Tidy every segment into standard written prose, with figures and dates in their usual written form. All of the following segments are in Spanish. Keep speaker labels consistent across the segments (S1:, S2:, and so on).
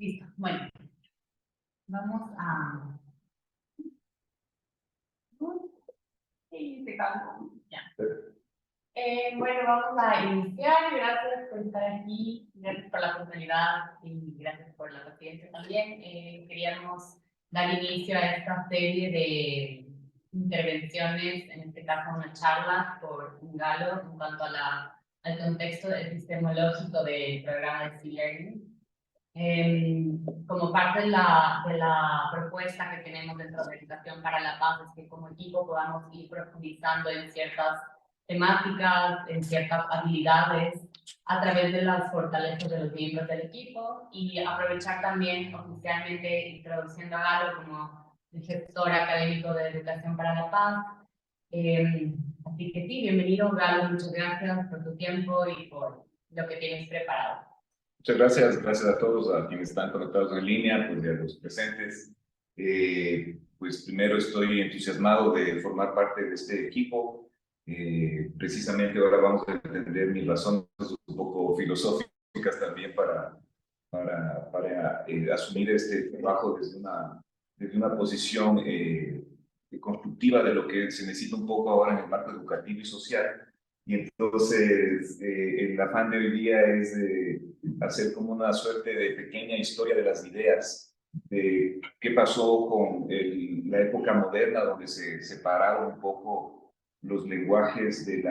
S1: Listo. Bueno, vamos a... Sí, se calmó. Ya. Bueno, vamos a iniciar. Gracias por estar aquí, gracias por la oportunidad y gracias por la paciencia también. Queríamos dar inicio a esta serie de intervenciones, en este caso una charla por un Galo en cuanto a al contexto epistemológico del programa de C-Learning. Como parte de la propuesta que tenemos dentro de Educación para la Paz es que como equipo podamos ir profundizando en ciertas temáticas, en ciertas habilidades a través de las fortalezas de los miembros del equipo y aprovechar también oficialmente introduciendo a Galo como el gestor académico de Educación para la Paz. Así que sí, bienvenido Galo, muchas gracias por tu tiempo y por lo que tienes preparado.
S2: Muchas gracias a todos, a quienes están conectados en línea, pues y a los presentes. Pues primero estoy entusiasmado de formar parte de este equipo. Precisamente ahora vamos a entender mis razones un poco filosóficas también para asumir este trabajo desde una posición constructiva de lo que se necesita un poco ahora en el marco educativo y social. Y entonces, el afán de hoy día es hacer como una suerte de pequeña historia de las ideas, de qué pasó con la época moderna, donde se separaron un poco los lenguajes de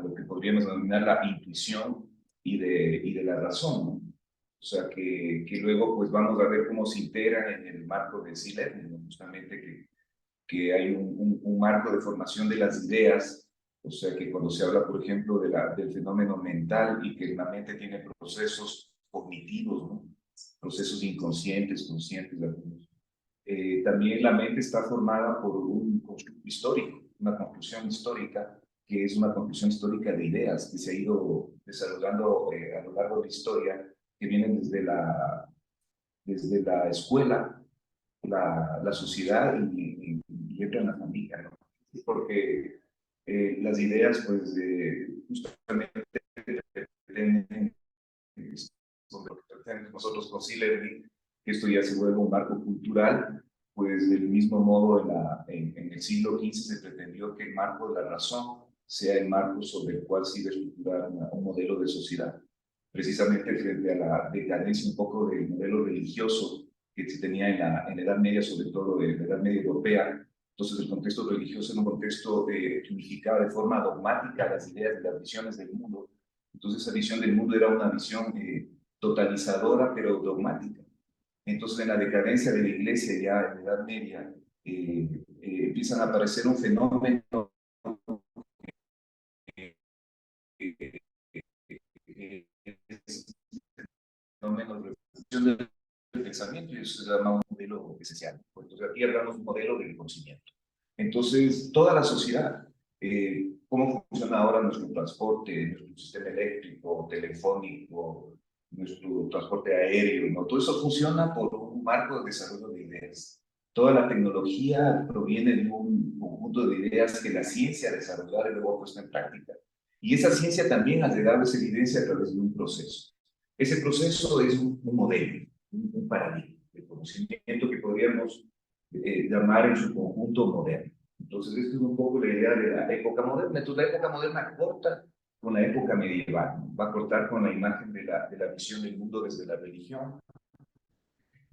S2: lo que podríamos denominar la intuición y de la razón, ¿no? O sea, que luego pues vamos a ver cómo se integran en el marco de C-Learning, ¿no? Justamente que hay un marco de formación de las ideas. O sea que cuando se habla, por ejemplo, del fenómeno mental y que la mente tiene procesos cognitivos, ¿no? Procesos inconscientes, conscientes algunos. También la mente está formada por un constructo histórico, una construcción histórica, que es una construcción histórica de ideas que se ha ido desarrollando a lo largo de la historia, que vienen desde la escuela, la sociedad y entra en la familia, ¿no? Porque las ideas, pues, justamente pretenden, nosotros con C-Learning, que esto ya se vuelve un marco cultural, pues del mismo modo en el siglo XV se pretendió que el marco de la razón sea el marco sobre el cual se iba a estructurar un modelo de sociedad, precisamente frente a la decadencia un poco del modelo religioso que se tenía en la Edad Media, sobre todo en la Edad Media europea. Entonces, el contexto religioso era un contexto que unificaba de forma dogmática las ideas y las visiones del mundo. Entonces, esa visión del mundo era una visión totalizadora, pero dogmática. Entonces, en la decadencia de la iglesia ya en la Edad Media, empiezan a aparecer un fenómeno del pensamiento, y eso se llama un modelo esencial. Entonces, aquí hablamos de un modelo del conocimiento. Entonces, toda la sociedad, cómo funciona ahora nuestro transporte, nuestro sistema eléctrico, telefónico, nuestro transporte aéreo, ¿no? Todo eso funciona por un marco de desarrollo de ideas. Toda la tecnología proviene de un conjunto de ideas que la ciencia ha desarrollado y luego ha puesto en práctica. Y esa ciencia también ha llegado a esa evidencia a través de un proceso. Ese proceso es un modelo, un paradigma de conocimiento que podríamos llamar en su conjunto moderno. Entonces, esto es un poco la idea de la época moderna. Entonces, la época moderna corta con la época medieval, ¿no? Va a cortar con la imagen de la visión del mundo desde la religión,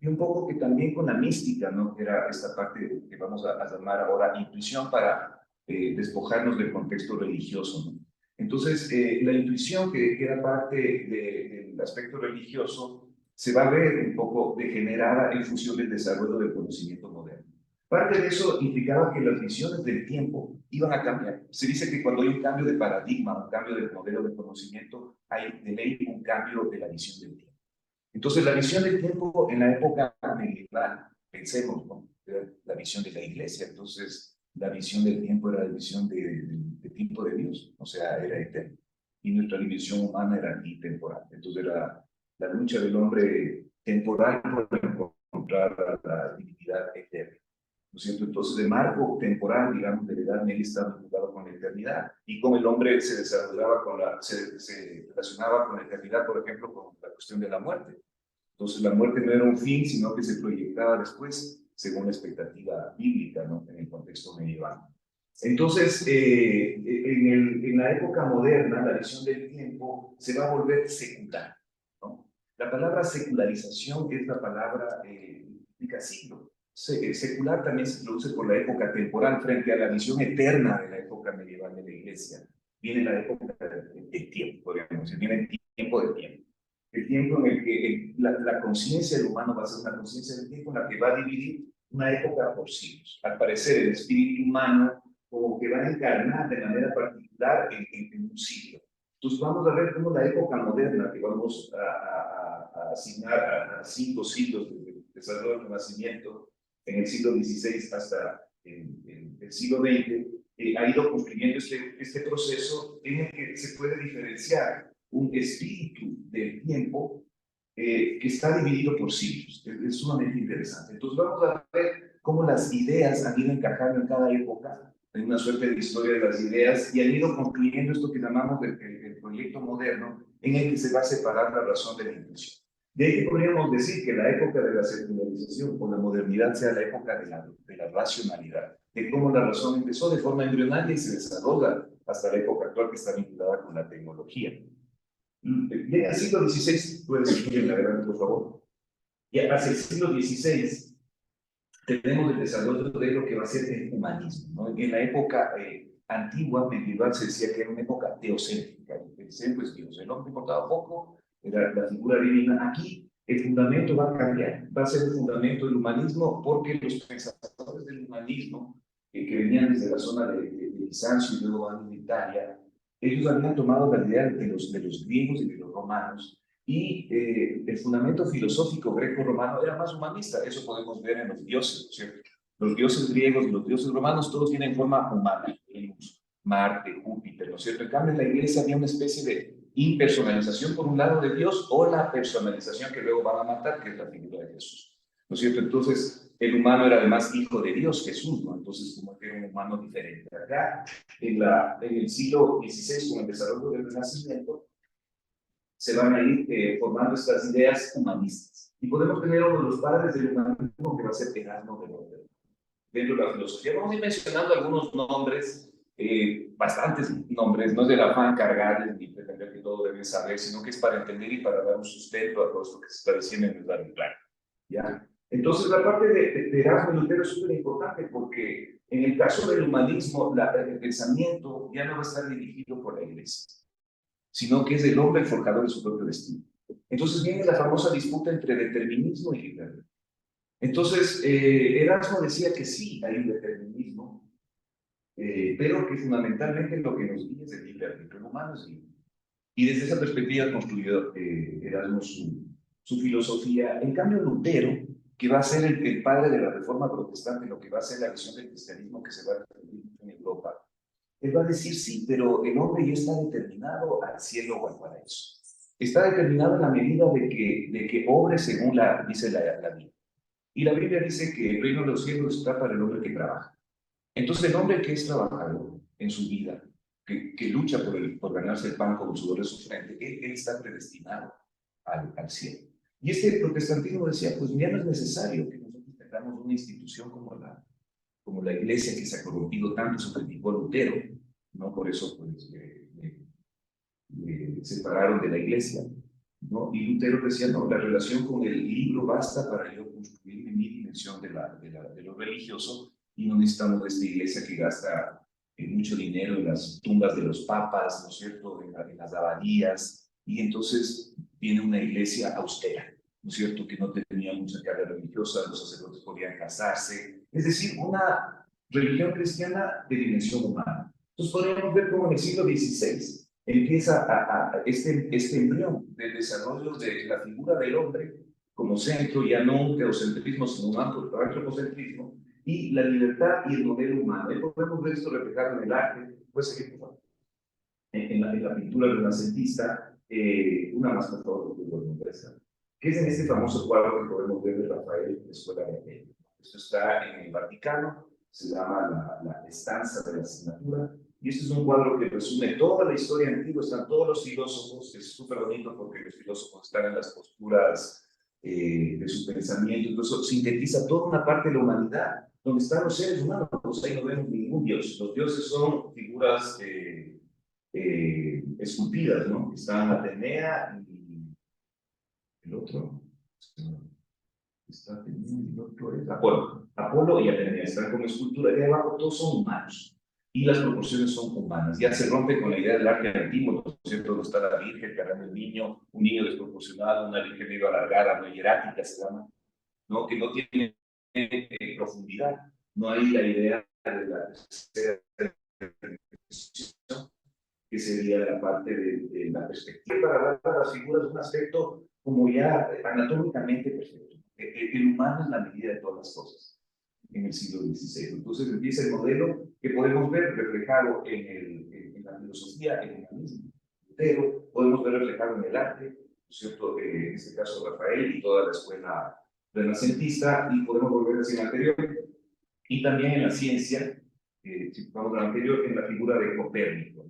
S2: y un poco que también con la mística, ¿no? Que era esta parte que vamos a llamar ahora intuición para despojarnos del contexto religioso, ¿no? Entonces, la intuición que era parte del aspecto religioso se va a ver un poco degenerada en función del desarrollo del conocimiento moderno. Parte de eso implicaba que las visiones del tiempo iban a cambiar. Se dice que cuando hay un cambio de paradigma, un cambio del modelo de conocimiento, hay de ley un cambio de la visión del tiempo. Entonces, la visión del tiempo en la época medieval, pensemos, ¿no? Era la visión de la iglesia. Entonces, la visión del tiempo era la visión del tiempo de Dios, o sea, era eterno. Y nuestra dimensión humana era intemporal. Entonces, era la lucha del hombre temporal por encontrar la divinidad eterna, ¿no es cierto? Entonces, el marco temporal, digamos, de la Edad Media estaba vinculado con la eternidad, y cómo el hombre se desarrollaba se relacionaba con la eternidad, por ejemplo, con la cuestión de la muerte. Entonces la muerte no era un fin, sino que se proyectaba después, según la expectativa bíblica, ¿no? En el contexto medieval. Entonces, en la época moderna, la visión del tiempo se va a volver secular, ¿no? La palabra secularización es la palabra implica siglo. Secular también se produce por la época temporal frente a la visión eterna de la época medieval de la Iglesia. Viene la época del tiempo, podríamos decir, viene el tiempo del tiempo. El tiempo en el que la conciencia del humano va a ser una conciencia del tiempo en la que va a dividir una época por siglos. Al parecer, el espíritu humano como que va a encarnar de manera particular en un siglo. Entonces vamos a ver cómo la época moderna, que vamos a asignar a 5 siglos desde el desarrollo del Renacimiento, en el siglo XVI hasta el siglo XX, ha ido construyendo este proceso en el que se puede diferenciar un espíritu del tiempo que está dividido por siglos. Es sumamente interesante. Entonces vamos a ver cómo las ideas han ido encajando en cada época, en una suerte de historia de las ideas, y han ido construyendo esto que llamamos el proyecto moderno, en el que se va a separar la razón de la intuición. De ahí que podríamos decir que la época de la secularización o la modernidad sea la época de la racionalidad, de cómo la razón empezó de forma embrionaria y se desarrolla hasta la época actual que está vinculada con la tecnología. Llega al siglo XVI, puedes escribir adelante, por favor. Y hacia el siglo XVI tenemos el desarrollo de lo que va a ser el humanismo, ¿no? En la época antigua, medieval, se decía que era una época teocéntrica. El centro es Dios, el hombre importaba poco, era la figura divina. Aquí el fundamento va a cambiar, va a ser el fundamento del humanismo, porque los pensadores del humanismo, que venían desde la zona de Bizancio y luego van de Italia, ellos habían tomado la idea de los griegos y de los romanos, y el fundamento filosófico greco-romano era más humanista. Eso podemos ver en los dioses, ¿no es cierto? Los dioses griegos y los dioses romanos todos tienen forma humana, Venus, Marte, Júpiter, ¿no es cierto? En cambio, en la iglesia había una especie de impersonalización por un lado de Dios, o la personalización que luego van a matar, que es la figura de Jesús, ¿no es cierto? Entonces, el humano era además hijo de Dios, Jesús, ¿no? Entonces, como que era un humano diferente. Acá, en el siglo XVI, con el desarrollo del Renacimiento, se van a ir formando estas ideas humanistas. Y podemos tener uno de los padres del humanismo que va a ser Erasmo de Rotterdam. Dentro de la filosofía vamos a ir mencionando algunos nombres, bastantes nombres, no es del afán cargarles ni pretender que todo deben saber, sino que es para entender y para dar un sustento a todo esto que se está diciendo en el dar en claro. ¿Ya? Entonces la parte de Erasmo y Lutero es súper importante, porque en el caso del humanismo el pensamiento ya no va a estar dirigido por la iglesia, sino que es el hombre el forjador de su propio destino. Entonces viene la famosa disputa entre determinismo y libertad. Entonces, Erasmo decía que sí hay un determinismo, pero que fundamentalmente lo que nos guía es el libre, que el humano es libre. Y desde esa perspectiva construyó Erasmo su filosofía. En cambio, Lutero, que va a ser el padre de la reforma protestante, lo que va a ser la visión del cristianismo que se va a transmitir en Europa, él va a decir sí, pero el hombre ya está determinado al cielo o al paraíso. Está determinado en la medida de que obre según dice la Biblia. Y la Biblia dice que el reino de los cielos está para el hombre que trabaja. Entonces el hombre que es trabajador en su vida, que lucha por ganarse el pan con el sudor de su frente, él está predestinado al cielo. Y este protestantismo decía, pues ya no es necesario que nosotros tengamos una institución como la iglesia, que se ha corrompido tanto, eso criticó Lutero, ¿no? Por eso pues, le separaron de la iglesia, ¿no? Y Lutero decía, no, la relación con el libro basta para yo construir mi dimensión de lo religioso, y no necesitamos de esta iglesia que gasta mucho dinero en las tumbas de los papas, ¿no es cierto?, en las abadías, y entonces viene una iglesia austera, ¿no es cierto?, que no tenía mucha carga religiosa, los sacerdotes podían casarse, es decir, una religión cristiana de dimensión humana. Entonces podríamos ver cómo en el siglo XVI empieza este embrión del desarrollo de la figura del hombre como centro, ya no un teocentrismo, sino un antropocentrismo, y la libertad y el modelo humano. Y podemos ver esto reflejado en el arte, pues seguir, por favor. En la pintura renacentista, una más, por favor, que es en este famoso cuadro que podemos ver de Rafael, de Escuela de Atene. Esto está en el Vaticano, se llama la Estanza de la Asignatura, y este es un cuadro que resume toda la historia antigua, están todos los filósofos, es súper bonito porque los filósofos están en las posturas de su pensamiento, incluso sintetiza toda una parte de la humanidad, donde están los seres humanos, pues ahí no vemos ningún dios. Los dioses son figuras esculpidas, ¿no? Están Atenea y el otro, está Atenea y el otro es Apolo. Apolo y Atenea están como escultura, y de abajo todos son humanos. Y las proporciones son humanas. Ya se rompe con la idea del arte antiguo, ¿no es cierto? Donde está la Virgen cargando el niño, un niño desproporcionado, una Virgen medio alargada, no hierática se llama, ¿no? Que no tiene profundidad. No hay la idea de la que sería la parte de la perspectiva para dar a las figuras un aspecto como ya anatómicamente perfecto. El humano es la medida de todas las cosas en el siglo XVI. Entonces empieza el modelo que podemos ver reflejado en la filosofía, en el humanismo, pero podemos ver reflejado en el arte, ¿no es cierto? En este caso Rafael y toda la escuela renacentista, y podemos volver hacia el anterior, y también en la ciencia, si vamos al anterior, en la figura de Copérnico.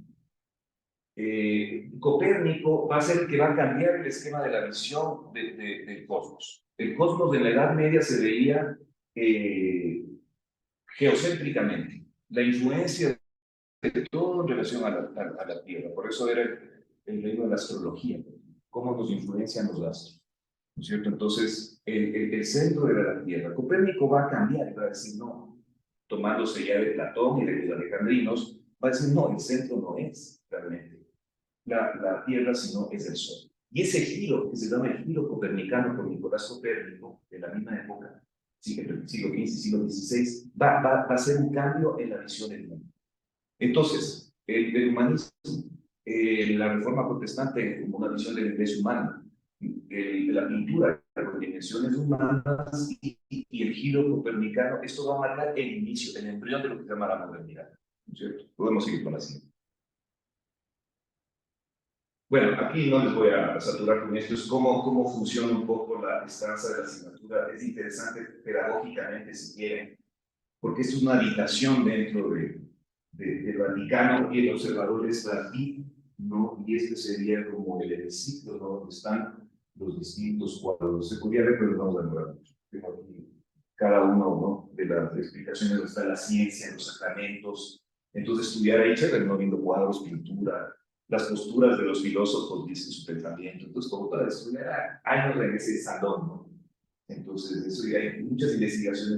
S2: Copérnico va a ser el que va a cambiar el esquema de la visión del cosmos. El cosmos en la Edad Media se veía geocéntricamente, la influencia de todo en relación a la Tierra. Por eso era el reino de la astrología, cómo nos influencian los astros, ¿no es cierto? Entonces, el centro era la Tierra. Copérnico va a cambiar y va a decir, no, tomándose ya de Platón y de los alejandrinos, va a decir, no, el centro no es realmente la Tierra, sino es el Sol. Y ese giro, que se llama el giro copernicano por Nicolás Copérnico, de la misma época, siglo XV, siglo XVI, va a ser un cambio en la visión del mundo. Entonces, el humanismo, la reforma protestante como una visión de la iglesia humana, la pintura con dimensiones humanas y el giro copernicano, esto va a marcar el inicio, el embrión de lo que se llama la modernidad, ¿no es cierto? Podemos seguir con la siguiente. Bueno, aquí no les voy a saturar con esto, es cómo funciona un poco la distancia de la asignatura. Es interesante pedagógicamente, si quieren, porque esto es una habitación dentro del Vaticano y el observador es David, ¿no? Y este sería como el hemiciclo, ¿no? Donde están los distintos cuadros. Se podría ver, pero no vamos a demorar mucho. Tengo aquí cada uno, ¿no? De las explicaciones donde está la ciencia, los sacramentos. Entonces, estudiar ahí, chévere, ¿no? Viendo cuadros, pintura, las posturas de los filósofos, dice su pensamiento. Entonces, como para estudiar años en ese salón, ¿no? Entonces, eso ya hay muchas investigaciones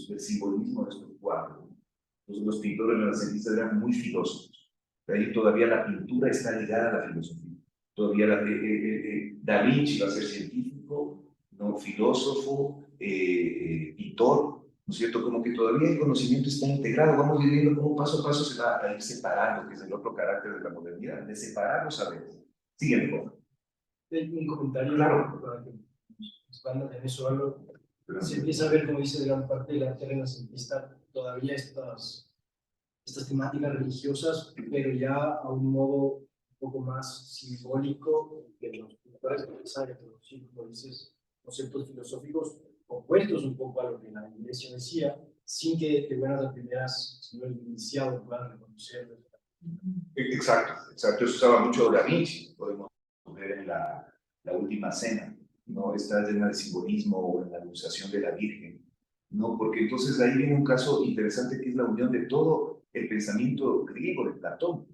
S2: del simbolismo de estos cuadros. Entonces, los pintores renacentistas eran muy filósofos. De ahí todavía la pintura está ligada a la filosofía. Todavía Da Vinci va a ser científico, no filósofo, pintor, ¿no es cierto? Como que todavía el conocimiento está integrado. Vamos viviendo cómo paso a paso se va a ir separando, que es el otro carácter de la modernidad, de separar los saberes. Siguiente, por favor.
S3: Un comentario,
S2: claro,
S3: para que expandan en eso algo. Se empieza a ver, como dice gran parte del arte renacentista, todavía estas temáticas religiosas, pero ya a un modo un poco más simbólico, que los pintores empiezan a introducir, como dices, conceptos filosóficos opuestos un poco a lo que la iglesia decía, sin que de buenas a primeras, si no el iniciado, puedan reconocerlo.
S2: Exacto. Eso usaba mucho Da Vinci, podemos ver en la última cena, ¿no? Está llena de simbolismo o en la anunciación de la Virgen, ¿no? Porque entonces ahí viene un caso interesante que es la unión de todo el pensamiento griego de Platón,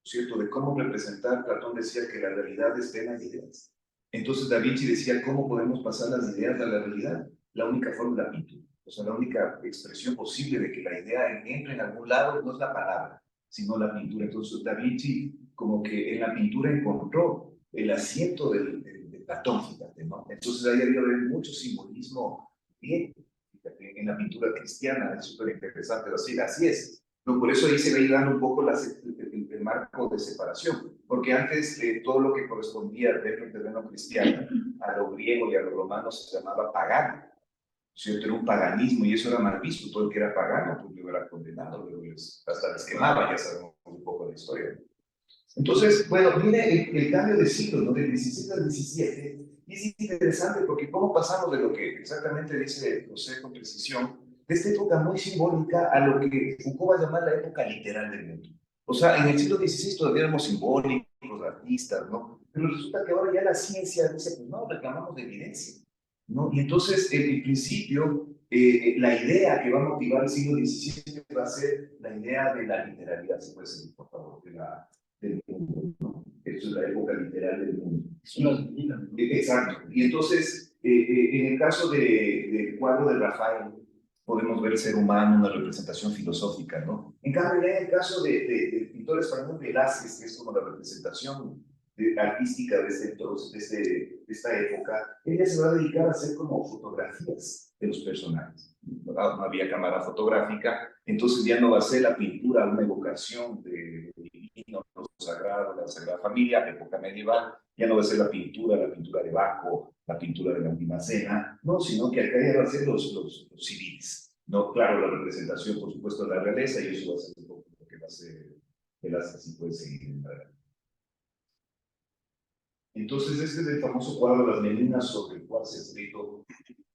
S2: ¿cierto? De cómo representar. Platón decía que la realidad está en las ideas. Entonces Da Vinci decía, ¿cómo podemos pasar las ideas a la realidad? La única forma es la pintura. O sea, la única expresión posible de que la idea entre en algún lado no es la palabra, sino la pintura. Entonces Da Vinci como que en la pintura encontró el asiento de Platón, fíjate, ¿no? Entonces ahí había mucho simbolismo bien, fíjate, en la pintura cristiana, es súper interesante, así es. No, por eso ahí se ve dando un poco el marco de separación, porque antes todo lo que correspondía dentro del terreno cristiano a lo griego y a lo romano se llamaba pagano, ¿cierto? Era un paganismo y eso era mal visto. Todo el que era pagano pues luego era condenado, luego hasta les quemaba, ya sabemos un poco de la historia. Entonces, bueno, viene el cambio de siglo, ¿no? Del 16 al 17, y es interesante porque cómo pasamos de lo que exactamente dice José con precisión, de esta época muy simbólica a lo que Foucault va a llamar la época literal del mundo. O sea, en el siglo XVI todavía éramos simbólicos, artistas, ¿no? Pero resulta que ahora ya la ciencia dice, pues no, reclamamos de evidencia. ¿no? Y entonces, en principio, la idea que va a motivar el siglo XVII va a ser la idea de la literalidad, si puede ser, por favor, del mundo, ¿no? Esto es la época literal del mundo.
S3: Es una divina, ¿no?
S2: Exacto. Y entonces, en el caso del cuadro de Rafael, podemos ver el ser humano, una representación filosófica, ¿no? En cambio, ya en el caso del pintor español Velázquez, que es como la representación artística de, de esta época, ella se va a dedicar a hacer como fotografías de los personajes. No había cámara fotográfica, entonces ya no va a ser la pintura una evocación de divino, lo sagrado, la Sagrada Familia, época medieval, ya no va a ser la pintura de Baco, la pintura de la Última Cena, no, sino que acá ya va a ser los civiles. No, claro, la representación, por supuesto, de la realeza, y eso va a ser un poco lo que va a ser Velázquez, y puede seguir en la. Entonces, este es el famoso cuadro Las Meninas, sobre el cual se ha escrito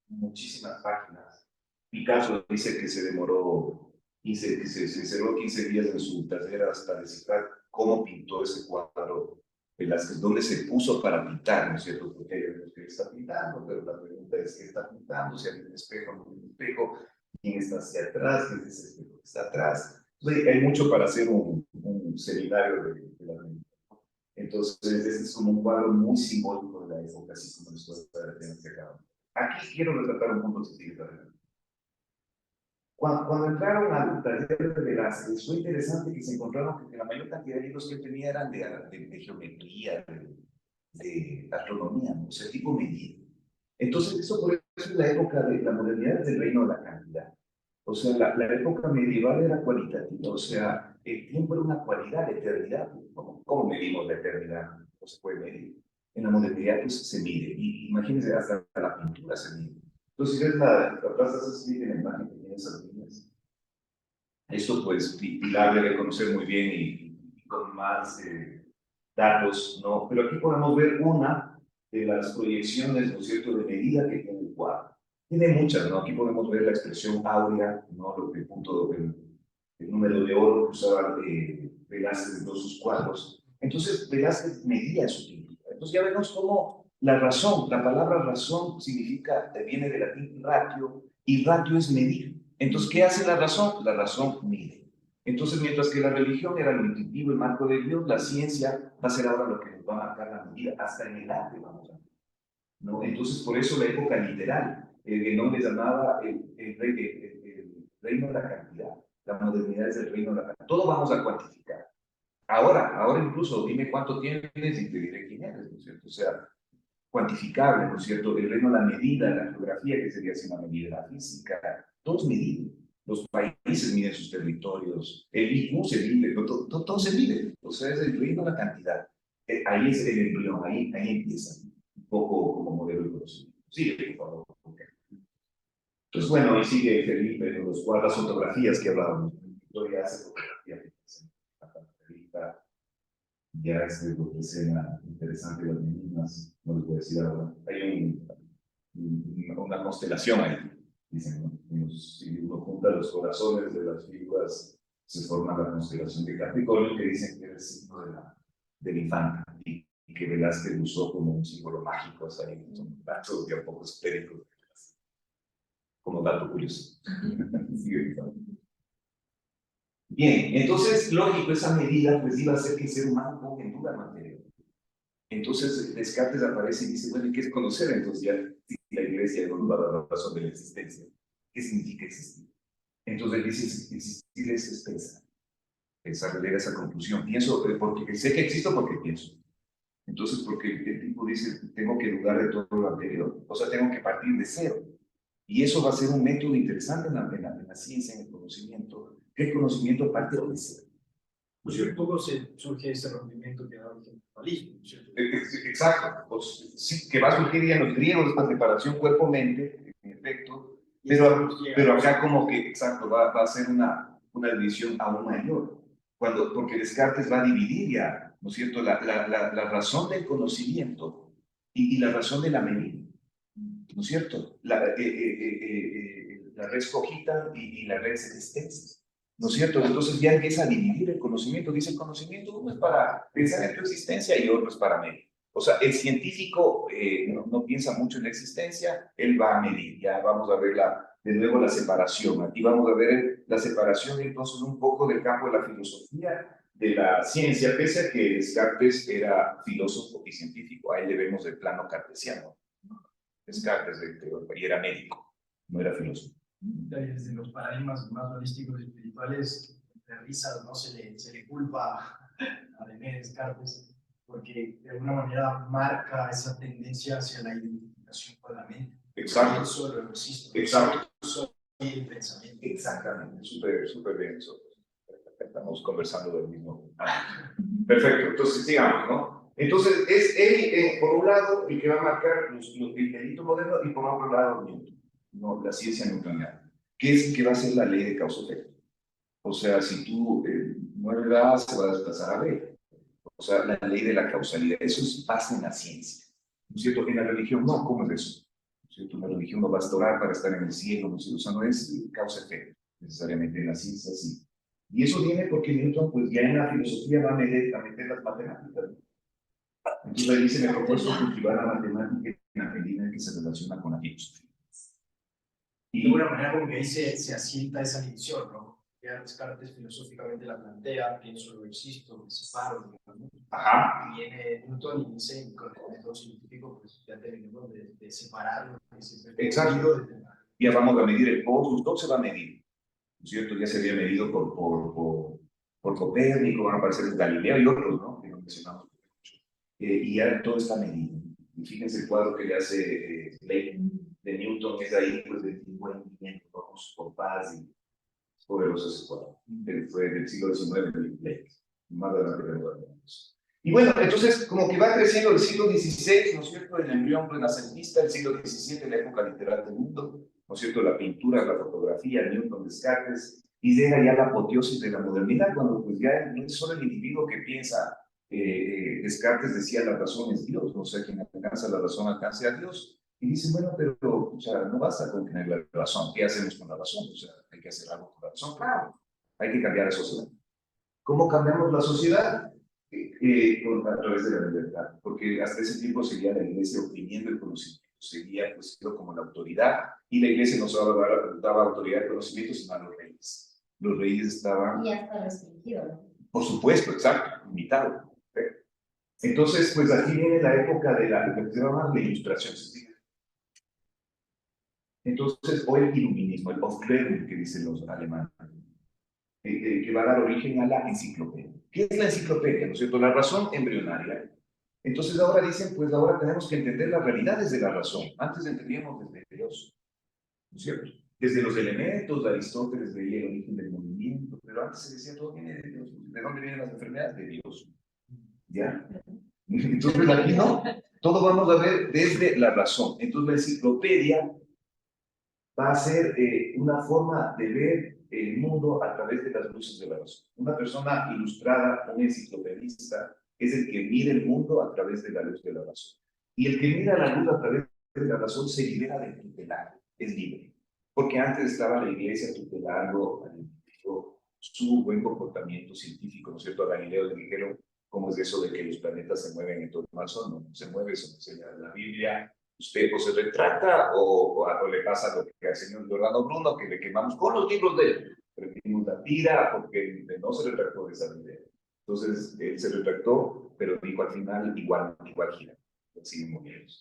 S2: muchísimas páginas. Picasso dice que se demoró 15, que se encerró 15 días en su taller hasta descifrar cómo pintó ese cuadro Velázquez, dónde se puso para pintar, ¿no es cierto? Porque hay algunos que está pintando, pero la pregunta es qué está pintando, si hay un espejo, no hay un espejo, quién está hacia atrás, quién es ese espejo que está atrás. Entonces, hay mucho para hacer un seminario de la mente. Entonces, este es como un cuadro muy simbólico de la época, así como después de que acabamos. Aquí quiero retratar un punto que sigue adelante. Cuando entraron al taller de Velázquez, fue interesante que se encontraron que la mayor cantidad de libros que él tenía eran de geometría, de astronomía, ¿no? O sea, tipo medida. Entonces, eso por eso es la época de la modernidad del reino de la cantidad. O sea, la época medieval era cualitativa, o sea, el tiempo era una cualidad, la eternidad. ¿Cómo medimos la eternidad? No se puede medir. En la modernidad, pues se mide. Y imagínense, hasta la pintura se mide. Entonces, si ves la Plaza Sésamo en la imagen que tiene esas líneas, esto, pues, Pilar debe conocer muy bien y con más datos, ¿no? Pero aquí podemos ver una de las proyecciones, ¿no es cierto?, de medida que tiene el cuadro. Tiene muchas, ¿no? Aquí podemos ver la expresión áurea, ¿no? El punto, el número de oro que usaba Velázquez en todos sus cuadros. Entonces, Velázquez medía su pintura. Entonces, ya vemos cómo la razón, la palabra razón significa, viene del latín ratio, y ratio es medir. Entonces, ¿qué hace la razón? La razón mide. Entonces, mientras que la religión era lo intuitivo, el marco de Dios, la ciencia va a ser ahora lo que nos va a marcar la medida, hasta en el arte vamos a ver, ¿no? Entonces, por eso la época literal, el nombre llamaba el reino de la cantidad, la modernidad es el reino de la cantidad, todo vamos a cuantificar. Ahora incluso, dime cuánto tienes y te diré quién eres, ¿no es cierto? O sea, cuantificable, ¿no es cierto? El reino de la medida, la geografía, que sería así una medida, la física, todo es medido. Los países miden sus territorios, el IQ se mide, todo se mide. O sea, es el reino de la cantidad. Ahí es el embrión, ahí empieza un poco como modelo de conocimiento. Sigue, por favor. Okay. Entonces, bueno, ahí sigue Felipe, los cuadros, fotografías que hablábamos. Victoria hace fotografía que ya es de una escena interesante de las meninas, no les voy a decir ahora. Hay una constelación ahí, dicen, ¿no? Si uno junta los corazones de las figuras, se forma la constelación de Capricornio, que dicen que es el signo de la infanta, y que Velázquez usó como un símbolo mágico, o sea, un dato ya un poco esotérico, como dato curioso. Bien, entonces, lógico, esa medida pues iba a hacer que el ser humano ponga en duda el material. Entonces, Descartes aparece y dice, bueno, ¿qué es conocer? Entonces ya la iglesia no nos va a dar la razón de la existencia. ¿Qué significa existir? Entonces él dice, existir es pensar. Pensar, llega a esa conclusión. Pienso, porque sé que existo porque pienso. Entonces, porque el tipo dice, tengo que dudar de todo lo anterior. O sea, tengo que partir de cero. Y eso va a ser un método interesante en la ciencia, en el conocimiento, que el conocimiento parte de cero.
S3: Pues un poco surge ese rompimiento que da el dualismo, ¿cierto?
S2: Exacto, pues, sí, que va a surgir ya en los griegos esta separación cuerpo-mente, en efecto, pero acá como que, exacto, va a ser una división aún mayor, porque Descartes va a dividir ya, ¿no es cierto?, la razón del conocimiento y la razón de la medida, ¿no es cierto?, la res cogita y la res extensa. ¿No es cierto? Entonces ya empieza a dividir el conocimiento. Dice, el conocimiento uno es para pensar en tu existencia y otro es para medir. O sea, el científico no piensa mucho en la existencia, él va a medir. Ya vamos a ver de nuevo la separación. Aquí vamos a ver la separación entonces un poco del campo de la filosofía, de la ciencia, pese a que Descartes era filósofo y científico. A él le vemos el plano cartesiano. Descartes y era médico, no era filósofo.
S3: Desde los paradigmas más holísticos y espirituales, de risas, ¿no? Se le culpa a René Descartes, porque de alguna manera marca esa tendencia hacia la identificación con la mente.
S2: Exacto.
S3: Yo solo existo.
S2: Exacto.
S3: Soy el pensamiento.
S2: Exactamente, súper bien eso. Estamos conversando del mismo. Perfecto, entonces sigamos, ¿no? Entonces es él, por un lado, el que va a marcar el delito moderno y por otro lado, Newton, ¿no? La ciencia newtoniana, que va a ser la ley de causa-efecto. O sea, si tú mueves la A, se va a desplazar a B. O sea, la ley de la causalidad, eso es base en la ciencia. ¿No es cierto? En la religión no, ¿cómo es eso? ¿No es cierto? En la religión no basta orar para estar en el cielo, ¿no es cierto? O sea, no es causa-efecto, necesariamente en la ciencia sí. Y eso viene porque Newton, pues ya en la filosofía va a meter las matemáticas, ¿no? Entonces ahí dice, me propuesto cultivar la matemática en la medida en que se relaciona con la filosofía.
S3: Y de alguna manera como que ahí se asienta esa división, ¿no? Ya Descartes filosóficamente la plantea, pienso, lo existo, me separo, ¿no?
S2: Ajá.
S3: Y viene Newton y dice, con el método científico, pues ya terminamos de separarlo.
S2: Exacto. Ya vamos a medir el pozo, todo se va a medir, ¿no es cierto? Ya se había medido por Copérnico, van a aparecer Galileo y otros, ¿no? Que no mencionamos. Y ya todo está medido. Y fíjense el cuadro que le hace Blake de Newton, es ahí, pues, del buen viento, vamos por paz y poderoso ese cuadro. Fue del siglo XIX, de Blake. Más adelante que lo veremos. Y bueno, entonces, como que va creciendo el siglo XVI, ¿no es cierto? El embrión renacentista, el siglo XVII, la época literal del mundo, ¿no es cierto? La pintura, la fotografía, Newton, Descartes, y llega ya la apoteosis de la modernidad, cuando pues ya no es solo el individuo que piensa. Descartes decía la razón es Dios, no sé, quien alcanza la razón alcance a Dios. Y dice, bueno, pero o sea, no basta con tener la razón. ¿Qué hacemos con la razón? O sea, hay que hacer algo con la razón. Claro, hay que cambiar la sociedad. ¿Cómo cambiamos la sociedad? A través de la libertad. Porque hasta ese tiempo seguía la iglesia oprimiendo el conocimiento. Seguía pues como la autoridad. Y la iglesia no solo daba autoridad al conocimiento, sino a los reyes. Los reyes estaban...
S1: Y hasta restringido, ¿no?
S2: Por supuesto, exacto, limitado. Entonces, pues aquí viene la época de lo que se llama la ilustración. Entonces, o el iluminismo, el Aufklärung, que dicen los alemanes, que va a dar origen a la enciclopedia. ¿Qué es la enciclopedia? ¿No es cierto? La razón embrionaria. Entonces ahora dicen, pues ahora tenemos que entender las realidades de la razón. Antes entendíamos desde Dios, ¿no es cierto? Desde los elementos, Aristóteles veía el origen del movimiento, pero antes se decía todo viene de Dios. ¿De dónde vienen las enfermedades? De Dios. ¿Ya? Entonces aquí no, todo vamos a ver desde la razón. Entonces la enciclopedia va a ser una forma de ver el mundo a través de las luces de la razón. Una persona ilustrada, un enciclopedista, es el que mira el mundo a través de la luz de la razón. Y el que mira la luz a través de la razón se libera del tutelar, es libre. Porque antes estaba la iglesia tutelando al individuo su buen comportamiento científico, ¿no es cierto? A Galileo le dijeron, ¿cómo es eso de que los planetas se mueven en torno al sol? No se mueve, eso enseña la Biblia. Usted o se retrata o le pasa lo que al señor Giordano Bruno, que le quemamos con los libros de él. Prendimos la tira porque no se retractó de esa idea. Entonces, él se retractó, pero dijo al final, igual gira. Siguen moviendo.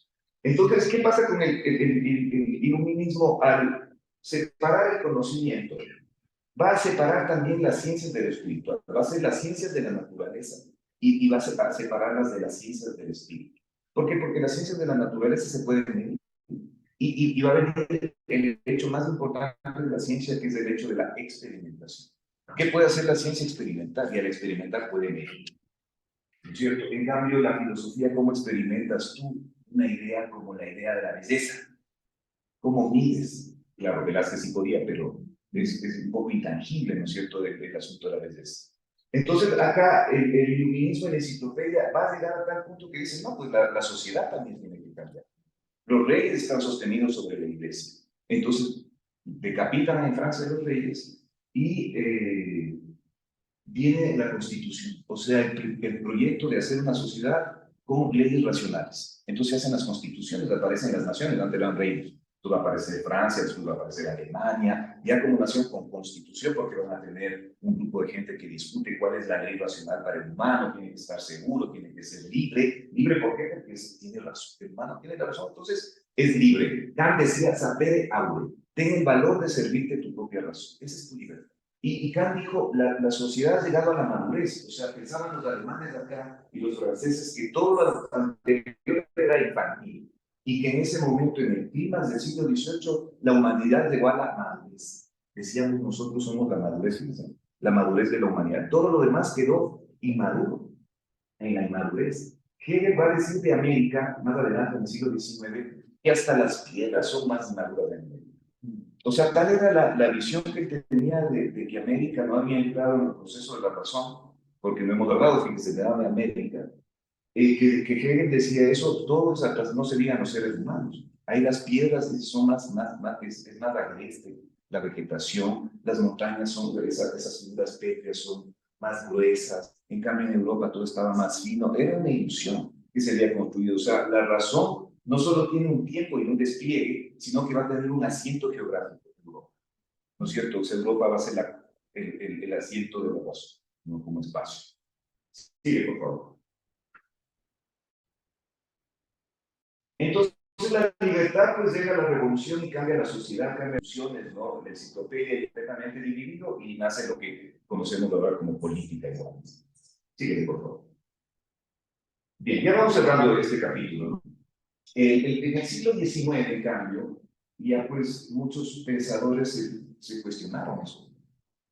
S2: Entonces, ¿qué pasa con el iluminismo al separar el conocimiento? Va a separar también las ciencias de lo espiritual, va a ser las ciencias de la naturaleza y va a separarlas de las ciencias del espíritu. ¿Por qué? Porque las ciencias de la naturaleza se pueden medir. Y va a venir el hecho más importante de la ciencia, que es el hecho de la experimentación. ¿Qué puede hacer la ciencia experimental? Y al experimentar puede medir. ¿No es cierto? En cambio, la filosofía, ¿cómo experimentas tú una idea como la idea de la belleza? ¿Cómo mides? Claro, Velázquez sí podía, pero es un poco intangible, ¿no es cierto?, del asunto de la belleza. Entonces, acá el iluminismo en la enciclopedia va a llegar a tal punto que dicen, no, pues la sociedad también tiene que cambiar. Los reyes están sostenidos sobre la iglesia. Entonces, decapitan en Francia a los reyes y viene la constitución. O sea, el proyecto de hacer una sociedad con leyes racionales. Entonces se hacen las constituciones, aparecen las naciones, antes eran reinos. Tú va a aparecer Francia, después va a aparecer Alemania, ya como nación con constitución, porque van a tener un grupo de gente que discute cuál es la ley racional para el humano, tiene que estar seguro, tiene que ser libre. ¿Libre por qué? Porque tiene razón, el humano tiene la razón, entonces es libre. Kant decía, sapere aure, ten el valor de servirte tu propia razón, esa es tu libertad. Y Kant dijo, la sociedad ha llegado a la madurez, o sea, pensaban los alemanes acá y los franceses que todo lo anterior era infantil, y que en ese momento, en el clima del siglo XVIII, la humanidad llegó a la madurez. Decíamos, nosotros somos la madurez, fíjense, la madurez de la humanidad. Todo lo demás quedó inmaduro, en la inmadurez. Hegel va a decir de América, más adelante en el siglo XIX, que hasta las piedras son más inmaduras de América. O sea, tal era la visión que tenía de que América no había entrado en el proceso de la razón, porque no hemos hablado, fíjense, de América, que Hegel decía eso, todos atrás no serían los seres humanos. Ahí las piedras son más es más agreste, la vegetación, las montañas son, esas figuras pétreas son más gruesas, en cambio en Europa todo estaba más fino, era una ilusión que se había construido. O sea, la razón no solo tiene un tiempo y un despliegue, sino que va a tener un asiento geográfico en Europa. ¿No es cierto? O sea, Europa va a ser el asiento de la razón, no como espacio. Sigue, por favor. Entonces, la libertad pues llega a la revolución y cambia la sociedad, cambia las opciones, ¿no? La enciclopedia completamente dividido y nace lo que conocemos ahora como política igual. Sigue, por favor. Bien, ya vamos cerrando este capítulo, ¿no? En el siglo XIX, en cambio, ya pues muchos pensadores se cuestionaron eso.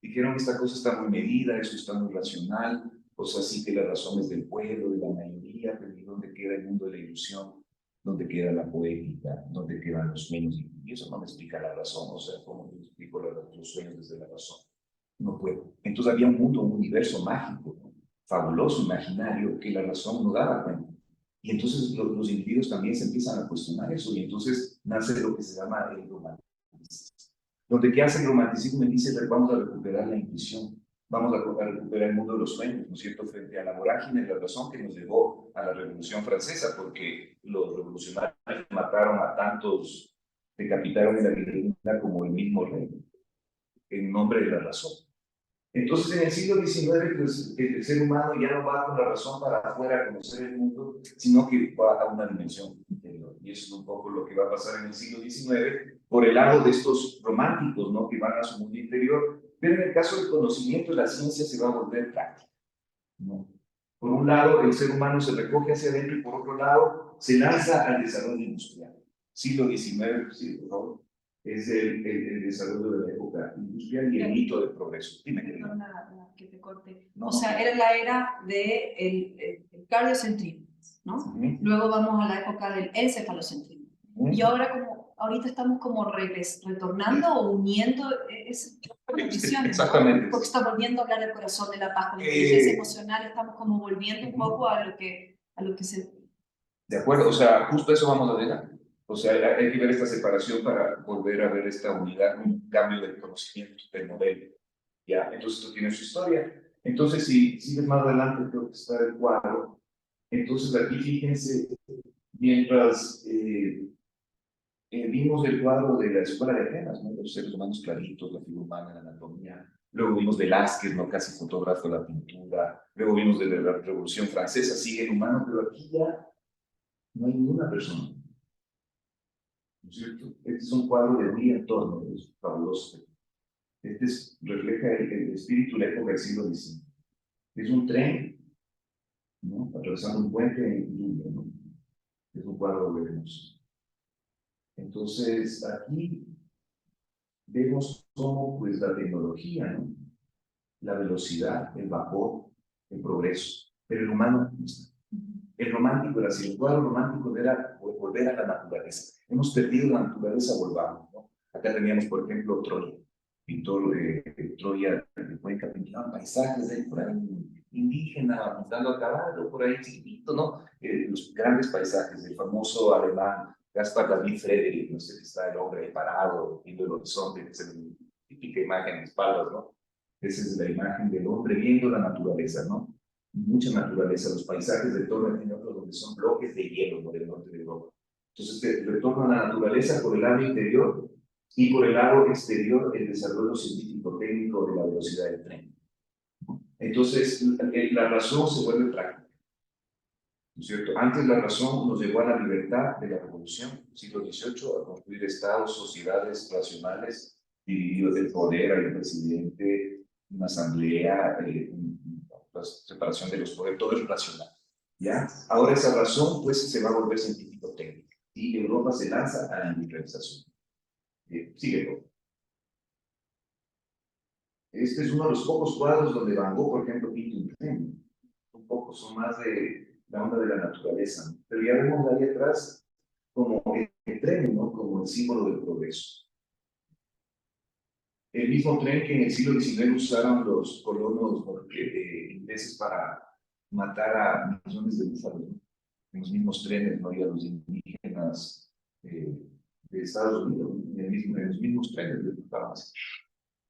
S2: Dijeron que esta cosa está muy medida, eso está muy racional, o sea, sí que las razones del pueblo, de la mayoría, pero ¿y dónde queda el mundo de la ilusión? ¿Dónde queda la poética? ¿Dónde quedan los sueños? Y eso no me explica la razón, o sea, ¿cómo yo explico los sueños desde la razón? No puedo. Entonces había un mundo, un universo mágico, ¿no? Fabuloso, imaginario, que la razón no daba cuenta. Y entonces los individuos también se empiezan a cuestionar eso, y entonces nace lo que se llama el romanticismo. Donde que hace el romanticismo y dice, vamos a recuperar la intuición, vamos a recuperar el mundo de los sueños, ¿no es cierto?, frente a la vorágine de la razón que nos llevó a la Revolución Francesa, porque los revolucionarios mataron a tantos, decapitaron en la guillotina como el mismo rey, en nombre de la razón. Entonces, en el siglo XIX, pues, el ser humano ya no va con la razón para afuera a conocer el mundo, sino que va a una dimensión interior. Y eso es un poco lo que va a pasar en el siglo XIX, por el lado de estos románticos, ¿no?, que van a su mundo interior. Pero en el caso del conocimiento, la ciencia se va a volver práctica, ¿no? Por un lado, el ser humano se recoge hacia adentro y por otro lado, se lanza al desarrollo industrial. Siglo XIX, sí, por favor, es el desarrollo de la época industrial y el hito del progreso. Dime,
S4: Perdona que te corte.
S2: No,
S4: o sea, era la era del cardiocentrismo, ¿no? Luego vamos a la época del encefalocentrismo. Y ahora, como ahorita estamos como retornando o uniendo esas visiones,
S2: exactamente,
S4: ¿no? Porque está volviendo a hablar del corazón, de la paz, de la inteligencia emocional, estamos como volviendo un poco a lo que se...
S2: De acuerdo, o sea, justo eso vamos a llegar. O sea, hay que ver esta separación para volver a ver esta unidad, un cambio del conocimiento, del modelo. ¿Ya? Entonces esto tiene su historia. Entonces, si sigues más adelante, creo que está el cuadro. Entonces aquí fíjense, mientras vimos el cuadro de la escuela de Atenas, ¿no?, los seres humanos claritos, la figura humana, la anatomía. Luego vimos Velázquez, ¿no?, casi fotógrafo de la pintura. Luego vimos de la Revolución Francesa, sigue el humano, pero aquí ya no hay ninguna persona. ¿No es cierto? Este es un cuadro de William Turner, es fabuloso. Este refleja el espíritu de la época del siglo XIX. Es un tren, ¿no?, atravesando un puente en lluvia, ¿no? Es un cuadro hermoso. Entonces, aquí vemos cómo pues, la tecnología, ¿no?, la velocidad, el vapor, el progreso, pero el humano no está. El romántico era así, el cuadro romántico era volver a la naturaleza. Hemos perdido la naturaleza, volvamos, ¿no? Acá teníamos, por ejemplo, Troya, pintor de Troya, de Cuenca, pintaban paisajes de por ahí, indígena, montando a caballo, por ahí chiquitito, ¿no? Los grandes paisajes, el famoso alemán Caspar David Friedrich, no sé si está el hombre ahí parado, viendo el horizonte, que es la típica imagen de espaldas, ¿no? Esa es la imagen del hombre viendo la naturaleza, ¿no? mucha naturaleza, los paisajes de todo el otros donde son bloques de hielo por el norte de Europa. Entonces, retorno a la naturaleza por el lado interior y por el lado exterior el desarrollo científico-técnico de la velocidad del tren. Entonces, la razón se vuelve práctica. ¿No es cierto? Antes la razón nos llevó a la libertad de la revolución, siglo XVIII, a construir estados, sociedades racionales, divididos del poder, hay un presidente, una asamblea, la separación de los poderes, todo es racional. ¿Ya? Ahora esa razón pues se va a volver científico-técnica y Europa se lanza a la industrialización. Sigue. Este es uno de los pocos cuadros donde Van Gogh, por ejemplo, pinta un tren. Un poco, son más de la onda de la naturaleza, ¿no? Pero ya vemos ahí atrás como el tren, ¿no? Como el símbolo del progreso. El mismo tren que en el siglo XIX usaron los colonos ingleses para matar a millones de búfalos, ¿no? En los mismos trenes, ¿no? Y a los indígenas de Estados Unidos, en los mismos trenes les mataban así,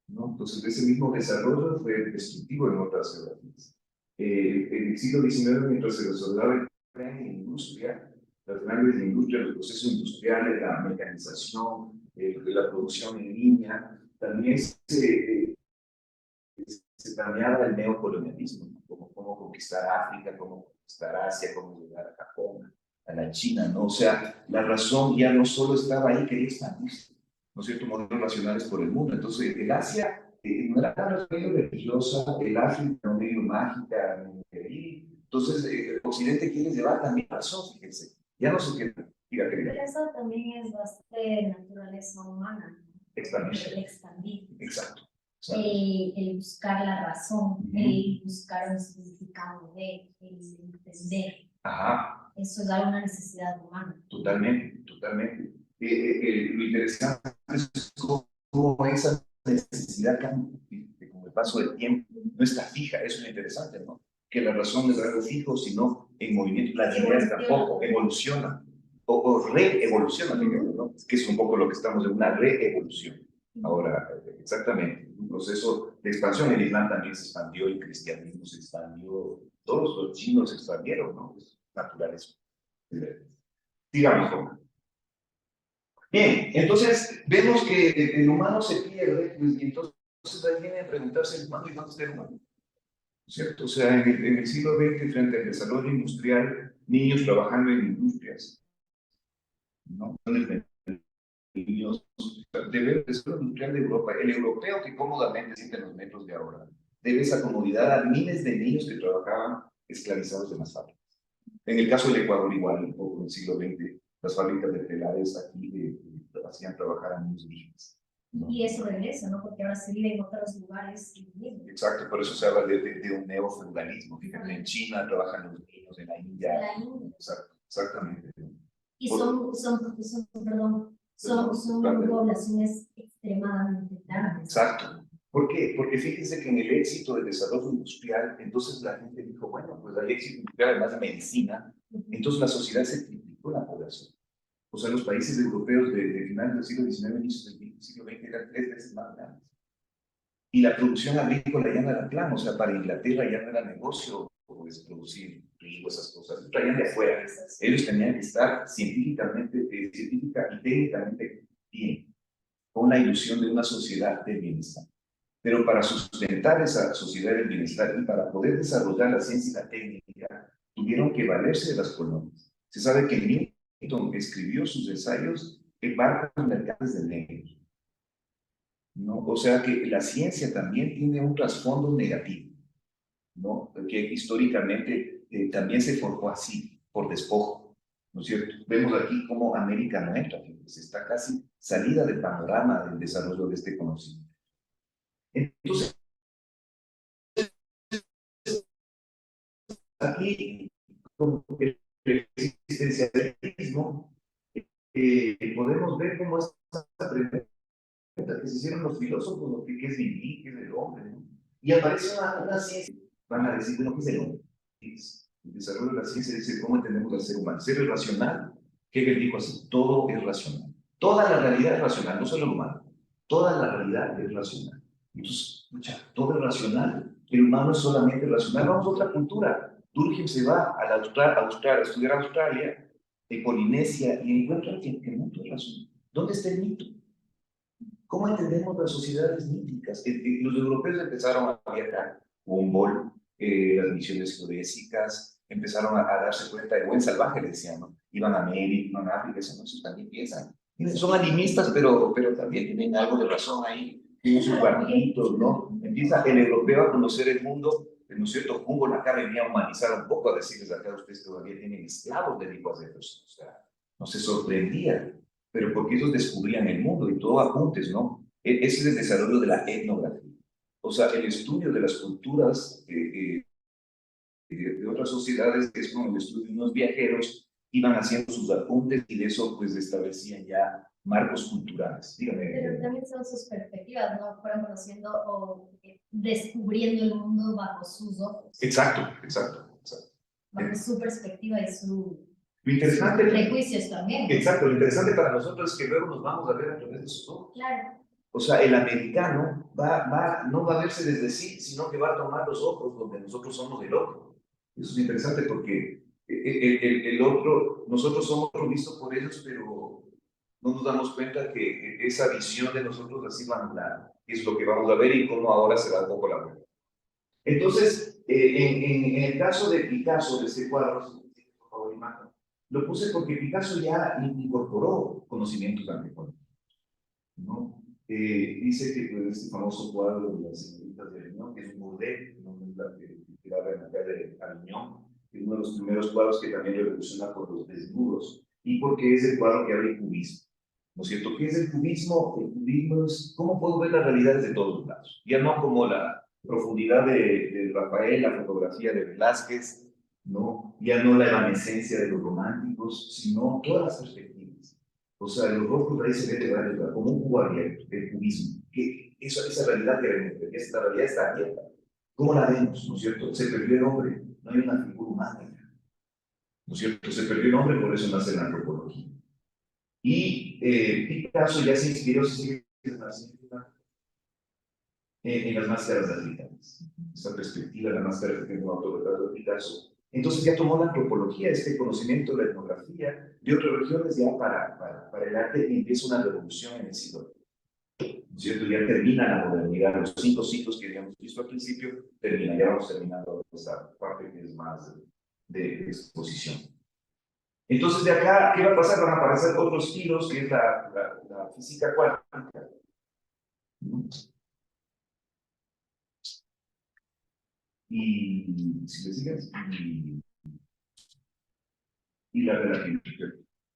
S2: ¿no? Entonces, ese mismo desarrollo fue destructivo en otras geografías. En el siglo XIX, mientras se desarrollaba el tren en industria, las grandes industrias, los procesos industriales, la mecanización, la producción en línea, también se planeaba el neocolonialismo, ¿no? Cómo conquistar África, cómo conquistar Asia, cómo llegar a Japón, a la China, ¿no? O sea, la razón ya no solo estaba ahí, quería expandirse, ¿no es cierto? Modelos racionales por el mundo. Entonces, el Asia no era medio religiosa, el África era medio mágica, entonces Occidente quiere llevar también razón, fíjense, ya no se queda, diga,
S5: Pero eso también es bastante naturaleza humana, ¿no?
S2: Expandirse.
S5: El expandir.
S2: Exacto.
S5: El buscar la razón, el buscar un significado el entender.
S2: Ajá.
S5: Eso da una necesidad humana.
S2: Totalmente. Lo interesante es cómo esa necesidad cambia con el paso del tiempo. No está fija, eso es lo interesante, ¿no? Que la razón no es algo fijo, sino en movimiento. Las ideas tampoco evolucionan o reevolucionan, digamos, ¿no? Que es un poco lo que estamos en una reevolución. Ahora, exactamente, un proceso de expansión. El Islam también se expandió, el cristianismo se expandió, todos los chinos se expandieron, ¿no? Es natural eso. Digamos, bien, entonces vemos que el humano se pierde, pues, y entonces ahí viene a preguntarse el humano y dónde está el humano, ¿cierto? O sea, en el siglo XX, frente al desarrollo industrial, niños trabajando en industrias, ¿no? Niños, debe el desarrollo industrial de Europa, el europeo que cómodamente siente los metros de ahora, debe esa comodidad a miles de niños que trabajaban esclavizados en las fábricas. En el caso del Ecuador, igual, un poco en el siglo XX, las fábricas de telares aquí hacían trabajar a niños indígenas, ¿no?
S5: Y eso regresa, ¿no? Porque ahora se vive en otros lugares.
S2: Exacto, por eso se habla de un neofeudalismo. Fíjate, en China trabajan los niños, en la India. Exacto, exactamente.
S5: Y son poblaciones extremadamente grandes.
S2: Exacto. ¿Por qué? Porque fíjense que en el éxito del desarrollo industrial, entonces la gente dijo, bueno, pues hay éxito industrial, además de medicina, entonces la sociedad se triplicó la población. O sea, los países europeos de finales del siglo XIX, inicios del siglo XX eran 3 veces más grandes. Y la producción agrícola ya no era plan, o sea, para Inglaterra ya no era negocio pues, producir trigo, esas cosas, lo traían de afuera. Ellos tenían que estar científica y técnicamente bien, con la ilusión de una sociedad del bienestar. Pero para sustentar esa sociedad del bienestar y para poder desarrollar la ciencia y la técnica, tuvieron que valerse de las colonias. Se sabe que Newton escribió sus ensayos en barcos mercantes de negros, ¿no? O sea que la ciencia también tiene un trasfondo negativo, ¿no? Que históricamente también se forjó así, por despojo, ¿no es cierto? Vemos aquí cómo América no entra, se está casi salida del panorama del desarrollo de este conocimiento. Entonces, aquí, con el existencialismo, podemos ver cómo esta pregunta que se hicieron los filósofos, ¿qué es vivir? ¿Qué es el hombre? ¿No? Y aparece una ciencia, van a decir, bueno, ¿qué es el hombre? El desarrollo de la ciencia dice, ¿cómo entendemos al ser humano? ¿Ser es racional? Hegel dijo así, todo es racional. Toda la realidad es racional, no solo el humano. Toda la realidad es racional. Entonces, escucha, todo es racional. el humano es solamente racional. Vamos a otra cultura. Durkheim se va a a estudiar a Australia, de Polinesia, y encuentra que el mundo es racional. ¿Dónde está el mito? ¿Cómo entendemos las sociedades míticas? Los europeos empezaron a viajar, Humboldt, las misiones geodésicas, empezaron a darse cuenta de buen salvaje, le decían, ¿no? Iban a América, iban a África, eso también piensan. Son animistas, pero también tienen algo de razón ahí, tienen sus cuartitos, ¿no? Empieza el europeo a conocer el mundo, ¿no es cierto? Humboldt acá venía a humanizar un poco, a decirles acá ustedes todavía tienen esclavos de lenguas de otros, o sea, no se sorprendía, pero porque ellos descubrían el mundo y todo apuntes, ¿no? Ese es el desarrollo de la etnografía. O sea, el estudio de las culturas de otras sociedades, que es como el estudio de unos viajeros, iban haciendo sus apuntes y de eso pues establecían ya marcos culturales. Dígame.
S5: Pero también son sus perspectivas, ¿no? Fueron conociendo o descubriendo el mundo bajo sus ojos.
S2: Exacto.
S5: Bajo su perspectiva y
S2: lo interesante,
S5: sus prejuicios también.
S2: Exacto, lo interesante para nosotros es que luego nos vamos a ver a través de sus ojos.
S5: Claro.
S2: O sea, el americano no va a verse desde sí, sino que va a tomar los ojos donde nosotros somos el otro. Eso es interesante porque el otro, nosotros somos vistos por ellos, pero no nos damos cuenta que esa visión de nosotros así es lo que vamos a ver y cómo ahora se da un poco la vuelta. Entonces, en el caso de Picasso, de este cuadro, por favor, imagen, lo puse porque Picasso ya incorporó conocimientos antropológicos, ¿no? Dice que pues, este famoso cuadro de las señoritas de Aviñón, que es un burdel, ¿no? Es la que va en la calle de Aviñón, que es uno de los primeros cuadros que también revoluciona por los desnudos, y porque es el cuadro que habla de cubismo, ¿no es cierto? ¿Qué es el cubismo? El cubismo es cómo puedo ver las realidades de todos los lados, ya no como la profundidad de Rafael, la fotografía de Velázquez, ¿no? Ya no la evanescencia de los románticos, sino todas las perspectivas. O sea, en los rostros ahí se ve de varios, como un cubo abierto, el cubismo. Esa realidad que vemos, esta realidad está abierta. ¿Cómo la vemos? ¿No es cierto? Se perdió el hombre, no hay una figura humana ya. ¿No es cierto? Se perdió el hombre, por eso nace la antropología. Y Picasso ya se inspiró, en las máscaras africanas. Esta perspectiva de la máscara que un autorretrato de Picasso. Entonces ya tomó la antropología, este conocimiento de la etnografía de otras regiones ya para el arte y empieza una revolución en el siglo XX. ¿No es cierto? Ya termina la modernidad, los 5 ciclos que habíamos visto al principio, ya vamos terminando esta parte que es más de exposición. Entonces de acá, ¿qué va a pasar? Van a aparecer otros giros, que es la física cuántica. Y si le sigues, y la relatividad.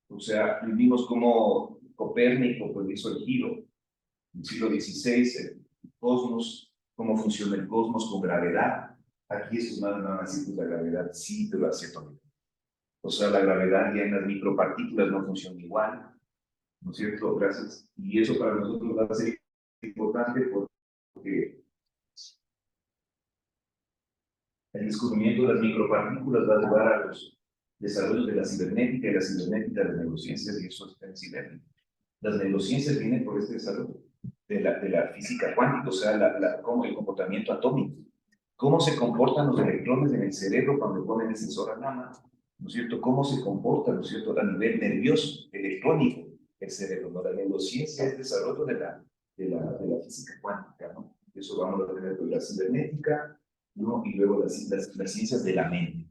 S2: O sea, vimos cómo Copérnico pues, hizo el giro en el siglo XVI, el cosmos, cómo funciona el cosmos con gravedad. Aquí estos van a decir que la gravedad sí, pero a cierto nivel. O sea, la gravedad ya en las micropartículas no funciona igual, ¿no es cierto? Gracias. Y eso para nosotros va a ser importante porque el descubrimiento de las micropartículas va a llevar a los desarrollos de la cibernética y la cibernética de las neurociencias, y eso está en cibernética. Las neurociencias vienen por este desarrollo de la física cuántica, o sea, cómo el comportamiento atómico, cómo se comportan los electrones en el cerebro cuando ponen el sensor a mano, ¿no es cierto? Cómo se comporta, ¿no es cierto?, a nivel nervioso, electrónico, el cerebro, ¿no? La neurociencia es desarrollo de la física cuántica, ¿no? Eso vamos a tener con la cibernética, ¿no? Y luego las ciencias de la mente,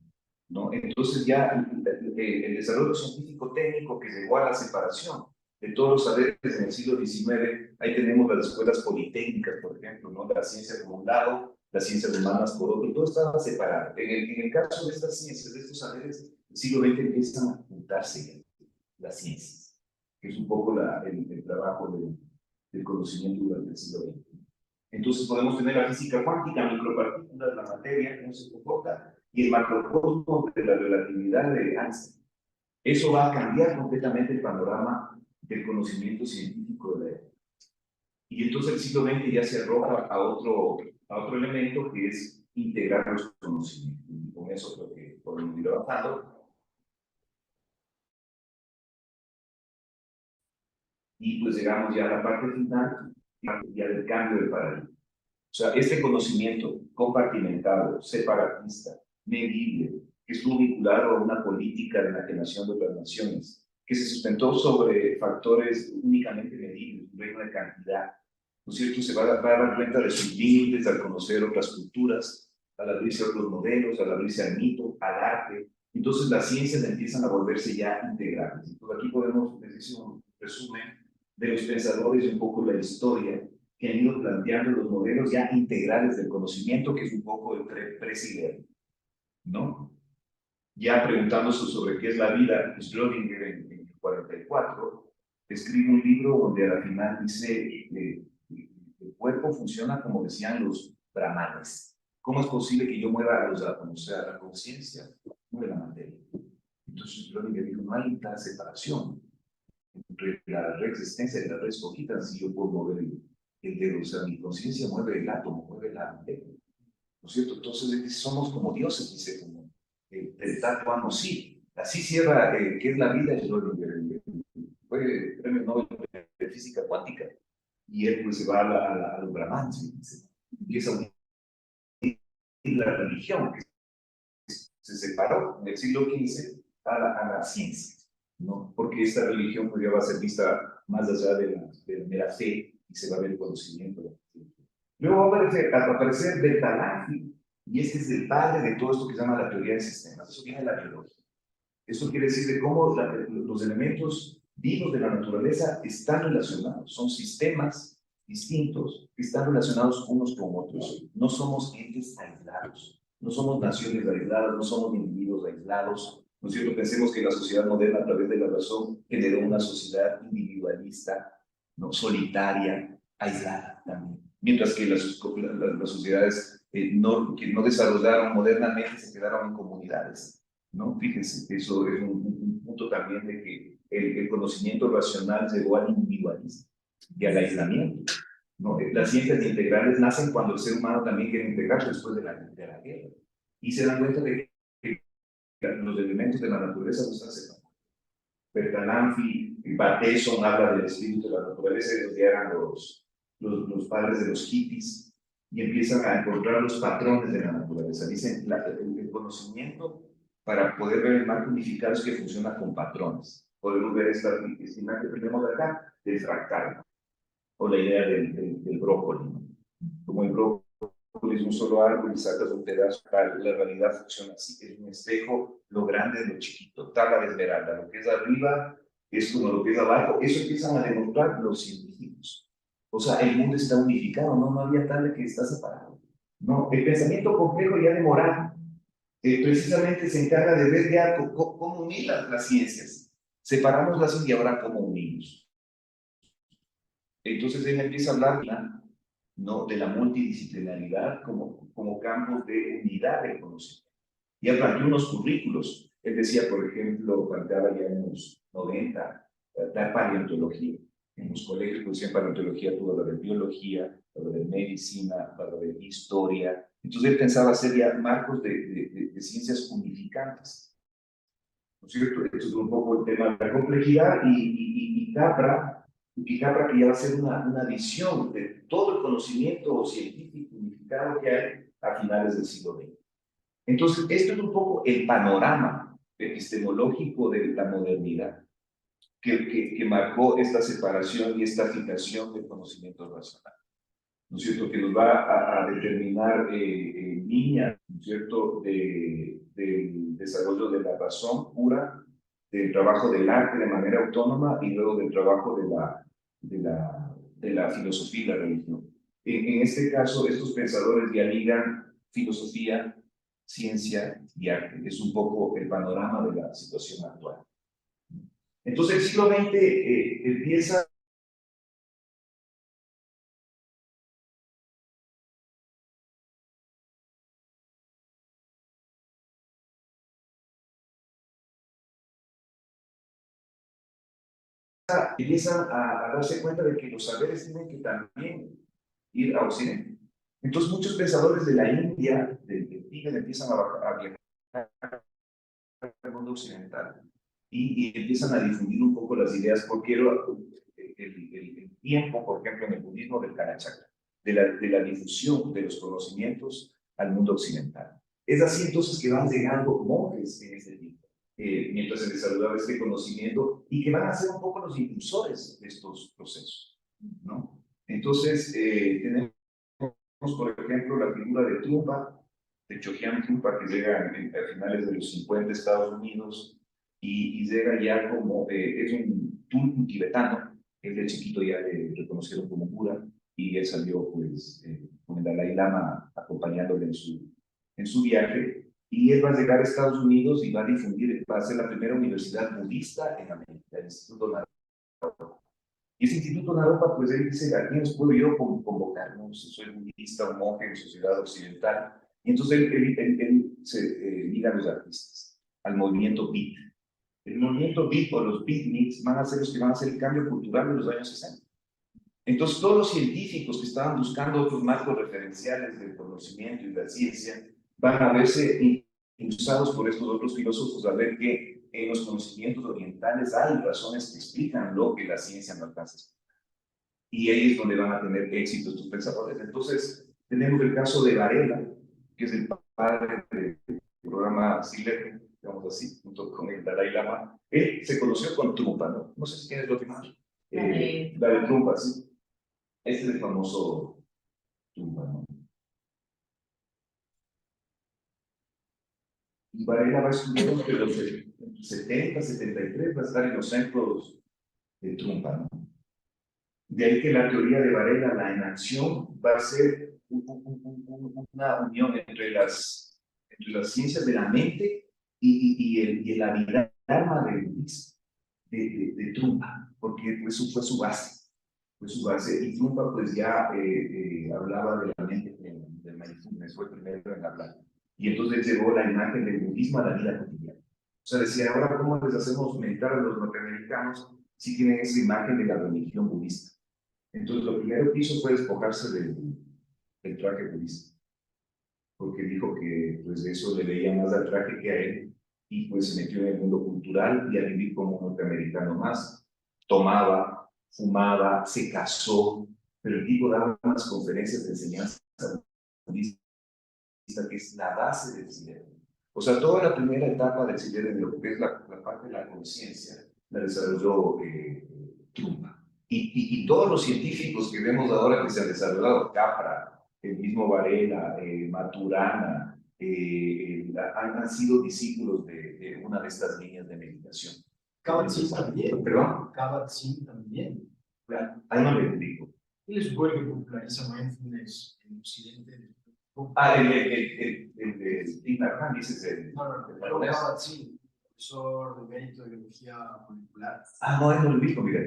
S2: ¿no? Entonces ya el desarrollo científico-técnico que llegó a la separación de todos los saberes en el siglo XIX, ahí tenemos las escuelas politécnicas, por ejemplo, ¿no? La ciencia por un lado, las ciencias humanas por otro, todo estaba separado. En el caso de estas ciencias, de estos saberes, el siglo XX empiezan a juntarse las ciencias, que es un poco el trabajo del conocimiento durante el siglo XX. Entonces podemos tener la física cuántica, micropartículas, la materia, cómo se comporta, y el macrocosmos de la relatividad de Einstein. Eso va a cambiar completamente el panorama del conocimiento científico de la época. Y entonces el siglo XX ya se arroja a otro elemento que es integrar los conocimientos. Y con eso creo que podemos ir avanzando. Y pues llegamos ya a la parte final, ya del cambio de paradigma. sea, este conocimiento compartimentado, separatista, medible, que estuvo vinculado a una política de enajenación de otras naciones, que se sustentó sobre factores únicamente medibles, un reino de cantidad, ¿no es cierto? Se va a dar cuenta de sus límites al conocer otras culturas, al abrirse a otros modelos, al abrirse al mito, al arte. Entonces las ciencias empiezan a volverse ya integrales. Entonces aquí podemos decir un resumen de los pensadores y un poco la historia que han ido planteando los modelos ya integrales del conocimiento, que es un poco el presidente, ¿no? Ya preguntándose sobre qué es la vida, Schrödinger en el 44 escribe un libro donde al final dice el cuerpo funciona como decían los brahmanes. ¿Cómo es posible que yo mueva a los átomos? O sea, la conciencia mueve la materia. Entonces Schrödinger dijo, no hay tal separación entre la red existencia y la red escogida si yo puedo mover el dedo. O sea, mi conciencia mueve el átomo, mueve la materia. ¿No es cierto? Entonces somos como dioses, dice, como el tatuano, sí. Así cierra qué es la vida de Schrödinger. Fue premio Nobel de Física Cuántica. Y él pues se va a los brahmanes, ¿sí? Empieza a unir la religión, que se separó en el siglo XV a la ciencia, ¿no? Porque esta religión pues, ya va a ser vista más allá de la fe y se va a ver el conocimiento. Luego va a aparecer Bertalanffy, y este es el padre de todo esto que se llama la teoría de sistemas. Eso viene de la biología. Esto quiere decir de cómo los elementos vivos de la naturaleza están relacionados, son sistemas distintos que están relacionados unos con otros. No somos entes aislados, no somos naciones aisladas, no somos individuos aislados. ¿No es cierto? Pensemos que la sociedad moderna, a través de la razón, generó una sociedad individualista, ¿no? Solitaria, aislada también. Mientras que las sociedades que no desarrollaron modernamente se quedaron en comunidades, ¿no? Fíjense, eso es un punto también de que el conocimiento racional llevó al individualismo y al aislamiento, ¿no? Las ciencias integrales nacen cuando el ser humano también quiere integrarse después de la guerra. Y se dan cuenta de que los elementos de la naturaleza no están separados. Bertalanffy y Bateson habla del espíritu de la naturaleza, ellos ya eran los padres de los hippies, y empiezan a encontrar los patrones de la naturaleza. Dicen, el conocimiento para poder ver el marco unificado es que funciona con patrones. Podemos ver esta imagen que tenemos acá del fractal, o la idea del brócoli, ¿no? Como el brócoli es un solo árbol y sacas un pedazo, la realidad funciona así, es un espejo, lo grande de lo chiquito, tabla de esmeralda, lo que es arriba es como lo que es abajo. Eso empiezan a demostrar los científicos. O sea, el mundo está unificado, no había tal de que está separado. No, el pensamiento complejo ya de moral precisamente se encarga de ver ya cómo unir las ciencias. Separamos las ciencias y ahora cómo unimos. Entonces él empieza a hablar, ¿no?, de la multidisciplinaridad como campos de unidad de conocimiento. Ya planteó unos currículos. Él decía, por ejemplo, planteaba ya en los 90, dar paleontología. En los colegios, pues, en paleontología tuvo la de biología, la de medicina, la de historia. Entonces él pensaba hacer ya marcos de ciencias unificantes. ¿No es cierto? Esto es un poco el tema de la complejidad y Capra, que ya va a ser una visión de todo el conocimiento científico unificado que hay a finales del siglo XX. Entonces, esto es un poco el panorama epistemológico de la modernidad, que marcó esta separación y esta fijación del conocimiento racional, ¿no es cierto?, que nos va a determinar líneas, ¿no es cierto?, del desarrollo de la razón pura, del trabajo del arte de manera autónoma y luego del trabajo de la filosofía y la religión. En este caso, estos pensadores ya ligan filosofía, ciencia y arte. Es un poco el panorama de la situación actual. Entonces, el siglo XX empieza empiezan a darse cuenta de que los saberes tienen que también ir a Occidente. Entonces muchos pensadores de la India, del Tíbet, empiezan a viajar al mundo occidental y empiezan a difundir un poco las ideas, porque el tiempo, por ejemplo, en el budismo del Kalachakra. de la difusión de los conocimientos al mundo occidental. Es así entonces que van llegando monjes en este tiempo, mientras se desarrollaba este conocimiento y que van a ser un poco los impulsores de estos procesos, ¿no? Entonces, tenemos, por ejemplo, la figura de Trungpa, de Chögyam Trungpa, que llega a finales de los 50 a Estados Unidos y llega ya como, es un tulku tibetano, él de chiquito ya le reconocieron como Buda y él salió pues con el Dalai Lama acompañándole en su viaje y él va a llegar a Estados Unidos y va a difundir, va a ser la primera universidad budista en América, el Instituto Naropa. Y ese Instituto Naropa, pues él dice, ¿a quiénes puedo yo convocar? ¿No? Si soy budista, un monje en sociedad occidental. Y entonces él se liga a los artistas, al movimiento beat. El movimiento beat o los beatniks van a ser los que van a hacer el cambio cultural de los años 60. Entonces todos los científicos que estaban buscando otros marcos referenciales del conocimiento y de la ciencia van a verse impulsados por estos otros filósofos a ver que en los conocimientos orientales hay razones que explican lo que la ciencia no alcanza a explicar. Y ahí es donde van a tener éxito estos pensadores. Entonces, tenemos el caso de Varela, que es el padre del programa Silergi, digamos así, junto con el Dalai Lama. Él se conoció con Trungpa, ¿no? No sé si tienes lo que más. La de Trungpa, sí. Este es el famoso Trungpa, ¿no? Y Varela va a estudiar entre los 70, 73, va a estar en los centros de Trungpa, ¿no? De ahí que la teoría de Varela, la enacción, va a ser una unión entre las ciencias de la mente y el abhidharma del budismo, de Trungpa, porque pues, eso fue su base. Y Trungpa pues ya hablaba de la mente del mindfulness, fue el primero en hablar. Y entonces llevó la imagen del budismo a la vida cotidiana. O sea, decía, ahora, ¿cómo les hacemos meditar a los norteamericanos si tienen esa imagen de la religión budista? Entonces, lo primero que hizo fue despojarse del traje budista, porque dijo que pues, eso le veía más al traje que a él, y pues se metió en el mundo cultural y a vivir como un norteamericano más. Tomaba, fumaba, se casó, pero el tipo daba unas conferencias de enseñanza budista que es la base del Siddhartha. O sea, toda la primera etapa del Siddhartha, de lo que es la parte de la conciencia, la desarrolló Trungpa. Y todos los científicos que vemos ahora que se han desarrollado, Capra, el mismo Varela, Maturana, han sido discípulos de una de estas líneas de meditación.
S3: Kabat-Zinn también.
S2: ¿Perdón?
S3: Kabat-Zinn también.
S2: Ahí no le digo.
S3: Él es el que populariza mindfulness en Occidente.
S2: El Digna Khan, dices el.
S3: No, Kabat-Zinn, profesor de mérito de biología molecular.
S2: No, él no lo dijo, mira.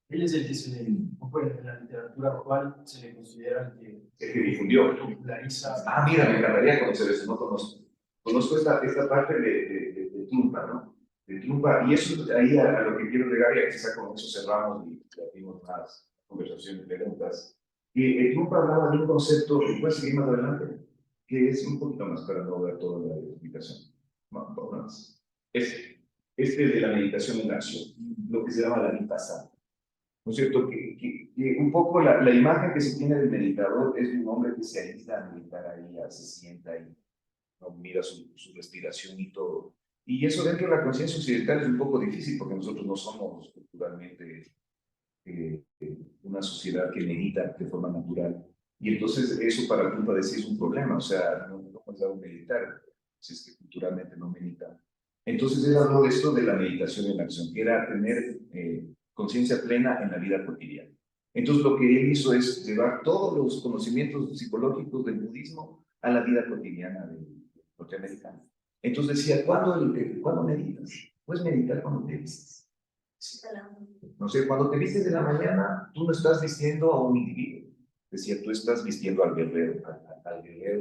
S3: Él es el que se le, bueno, en la literatura actual se le considera el
S2: que difundió.
S3: Populariza.
S2: Mira, me encantaría conocer eso, no conozco. Conozco esta parte de Trungpa, ¿no? De Trungpa, y eso ahí a lo que quiero llegar, y quizá con eso cerramos y abrimos más conversación y preguntas. Trungpa hablaba de un concepto, ¿puedes seguir más adelante? Que es un poquito más para no ver toda la explicación. Más. Este de la meditación en la acción, lo que se llama la vipassana. ¿No es cierto? Que un poco la imagen que se tiene del meditador es de un hombre que se aísla a meditar ahí, se sienta y no mira su respiración y todo. Y eso dentro de la conciencia occidental es un poco difícil porque nosotros no somos culturalmente una sociedad que medita de forma natural. Y entonces eso para Trungpa decía es un problema, o sea, no puedes dar un meditar si es que culturalmente no meditan. Entonces él habló de esto de la meditación en la acción, que era tener conciencia plena en la vida cotidiana. Entonces lo que él hizo es llevar todos los conocimientos psicológicos del budismo a la vida cotidiana del norteamericano. Entonces decía, ¿cuándo meditas? Puedes meditar cuando te vistes. No sé, cuando te vistes de la mañana, tú no estás vistiendo a un individuo. Decía, tú estás vistiendo al guerrero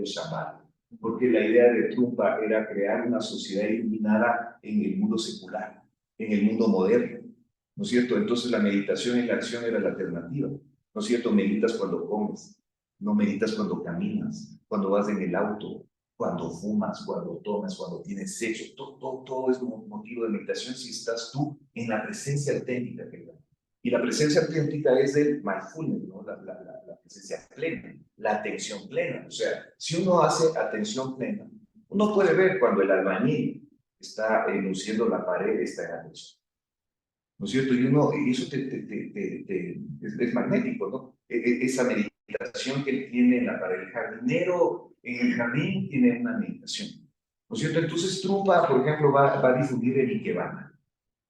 S2: shaman. Porque la idea de Trungpa era crear una sociedad iluminada en el mundo secular, en el mundo moderno. ¿No es cierto? Entonces la meditación en la acción era la alternativa. ¿No es cierto? Meditas cuando comes, no meditas cuando caminas, cuando vas en el auto, cuando fumas, cuando tomas, cuando tienes sexo. Todo es un motivo de meditación si estás tú en la presencia auténtica que da. Y la presencia auténtica es el mindfulness, ¿no? La presencia plena, la atención plena. O sea, si uno hace atención plena, uno puede ver cuando el albañil está luciendo la pared, está en atención. ¿No es cierto? Y eso es magnético, ¿no? Esa meditación que él tiene en la pared. El jardinero en el jardín tiene una meditación. ¿No es cierto? Entonces Trungpa, por ejemplo, va a difundir el Ikebana.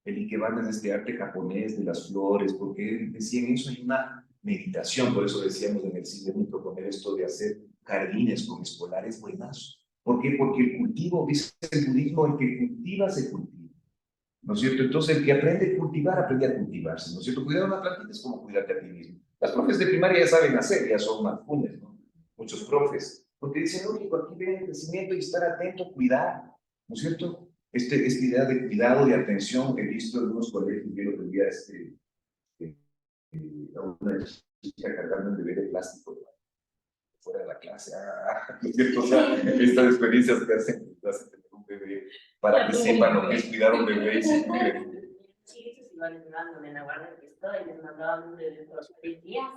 S2: El Ikebana es este arte japonés de las flores, porque decía en eso hay una meditación, por eso decíamos en el cine proponer esto de hacer jardines con escolares buenazos. ¿Por qué? Porque el cultivo, dice el budismo, el que cultiva se cultiva. ¿No es cierto? Entonces, el que aprende a cultivar, aprende a cultivarse, ¿no es cierto? Cuidar una plantita es como cuidarte a ti mismo. Las profes de primaria ya saben hacer, ya son mindfulness, ¿no? Muchos profes, porque dicen, oye, aquí viene el crecimiento y estar atento, cuidar, ¿no es cierto? Esta idea de cuidado, de atención, he visto en algunos colegios, yo lo veía a una chica cargando un bebé de plástico fuera de la clase, ¿no es cierto? O sea, estas experiencias te hacen tener un bebé para que sepan lo que es cuidar un bebé y se cuiden.
S6: Sí, eso se iban llevando en la guardia que estoy, les mandaban un bebé por los 3 días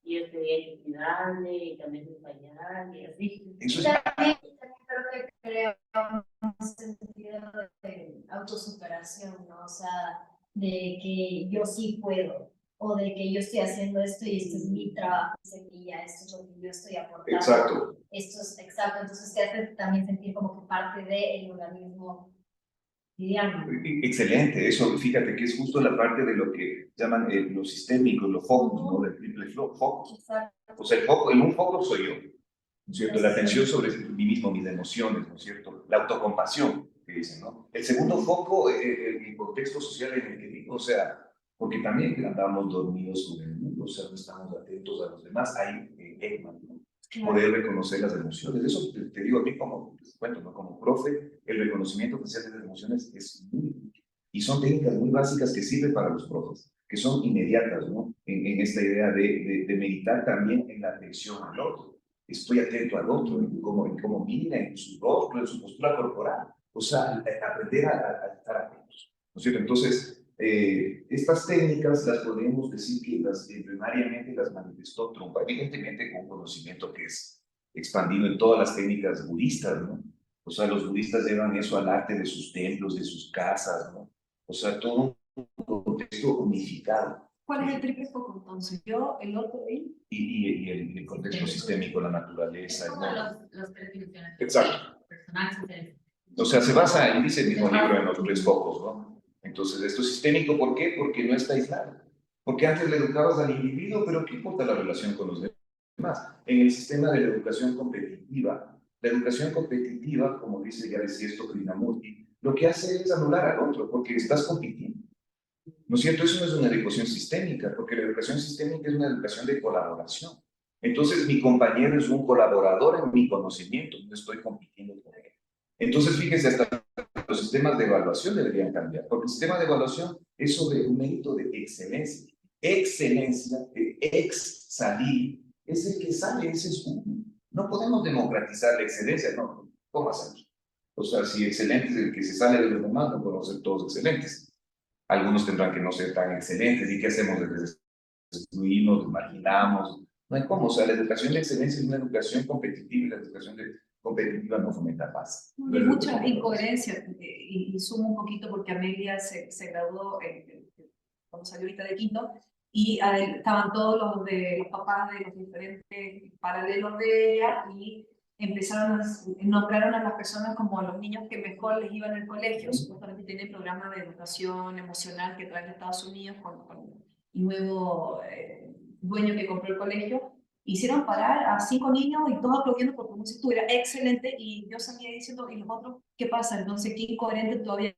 S6: y yo tenía que cuidarle y también el pañal y así.
S2: Eso es...
S5: También creo que crea un sentido de autosuperación, ¿no? O sea, de que yo sí puedo, o de que yo estoy haciendo esto y esto es mi trabajo, semilla, esto es lo que yo estoy aportando.
S2: Exacto.
S5: Esto es exacto, entonces te hace también sentir como que parte del organismo cotidiano.
S2: Excelente, eso, fíjate que es justo la parte de lo que llaman los sistémicos, los focos, ¿no? El triple focus.
S5: Exacto.
S2: O sea, un foco soy yo, ¿no es cierto? La atención sobre mí mismo, mis emociones, ¿no es cierto? La autocompasión, que dicen, ¿no? El segundo foco, el contexto social en el que vivo, o sea, porque también andamos dormidos sobre el mundo, o sea, no estamos atentos a los demás. Hay Ekman, ¿no? Poder reconocer las emociones. Eso te digo a mí como, cuento, ¿no? Como profe, el reconocimiento facial de las emociones es muy útil. Y son técnicas muy básicas que sirven para los profes, que son inmediatas, ¿no? En esta idea de meditar también en la atención al otro. Estoy atento al otro, en cómo mira, en su rostro, en su postura corporal. O sea, aprender a estar atentos, ¿no es cierto? Entonces, estas técnicas las podemos decir que primariamente las manifestó Trungpa, evidentemente con un conocimiento que es expandido en todas las técnicas budistas, ¿no? O sea, los budistas llevan eso al arte de sus templos, de sus casas, ¿no? O sea, todo un contexto unificado.
S4: ¿Cuál es el triple foco entonces? Yo, el otro
S2: Y el contexto sistémico, la naturaleza.
S1: Es como los 3 dimensiones.
S2: Exacto.
S1: Personal, social.
S2: O sea, se basa, y dice el mismo libro, en los 3 focos, ¿no? Entonces, esto es sistémico, ¿por qué? Porque no está aislado. Porque antes le educabas al individuo, pero ¿qué importa la relación con los demás? En el sistema de la educación competitiva, como dice, ya decía esto Krishnamurti, lo que hace es anular al otro, porque estás compitiendo. ¿No es cierto? Eso no es una educación sistémica, porque la educación sistémica es una educación de colaboración. Entonces, mi compañero es un colaborador en mi conocimiento, no estoy compitiendo con él. Entonces, fíjese, hasta los sistemas de evaluación deberían cambiar, porque el sistema de evaluación es sobre un mérito de excelencia. Excelencia, salir, es el que sale, ese es uno. No podemos democratizar la excelencia, no. ¿Cómo hacemos? O sea, si excelente es el que se sale de los demás, no podemos ser todos excelentes. Algunos tendrán que no ser tan excelentes. ¿Y qué hacemos? Excluimos, marginamos. No hay cómo. O sea, la educación de excelencia es una educación competitiva y la educación competitiva no fomenta paz.
S4: Hay mucha incoherencia y sumo un poquito porque Amelia se graduó cuando salió ahorita de quinto y estaban todos los papás de los diferentes paralelos de ella y nombraron a las personas como los niños que mejor les iban en el colegio. Supuestamente tienen programas de educación emocional que traen de Estados Unidos con el nuevo dueño que compró el colegio. Hicieron parar a 5 niños y todos aplaudiendo porque como si estuviera excelente y yo salía diciendo, ¿y los otros qué pasa? Entonces, qué incoherente todavía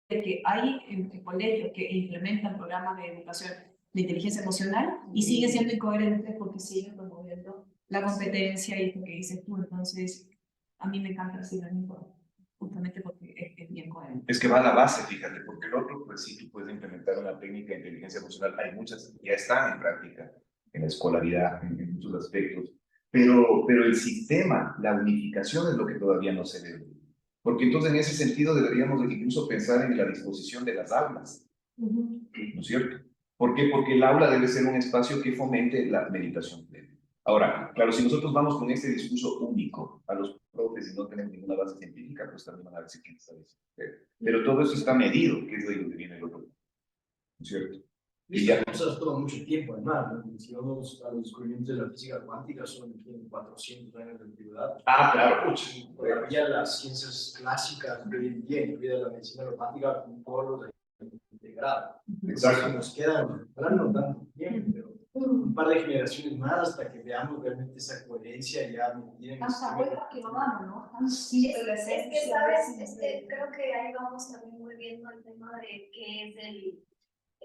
S4: que hay en colegios que implementan programas de educación de inteligencia emocional y siguen siendo incoherentes porque siguen promoviendo la competencia y lo que dices tú. Entonces, a mí me encanta decir justamente porque es bien coherente.
S2: Es que va a la base, fíjate, porque el otro, pues sí, tú puedes implementar una técnica de inteligencia emocional. Hay muchas que ya están en práctica en la escolaridad, en muchos aspectos, pero el sistema, la unificación es lo que todavía no se ve. Porque entonces en ese sentido deberíamos incluso pensar en la disposición de las aulas, ¿no es cierto? ¿Por qué? Porque el aula debe ser un espacio que fomente la meditación plena. Ahora, claro, si nosotros vamos con este discurso único a los profes y no tenemos ninguna base científica, pues también van a decir quién está diciendo. Pero todo eso está medido, que es de donde viene el otro, ¿no es cierto?
S3: Y ya cosas toma mucho tiempo, además, ¿no? Si vamos a los descubrimientos de la física cuántica, son tienen 400 años de antigüedad.
S2: Ah, claro.
S3: Todavía las ciencias clásicas de hoy en día, incluida la medicina cuántica, todos los integrado.
S2: Exacto.
S3: Nos quedan, ahora no tanto tiempo, pero un par de generaciones más hasta que veamos realmente esa coherencia ya metida en
S4: Tantas vueltas que no damos, ¿no? Tan
S5: Sí,
S4: simple la
S5: es que,
S4: esencia,
S5: ¿sabes? Creo que ahí vamos también muy viendo el tema de qué es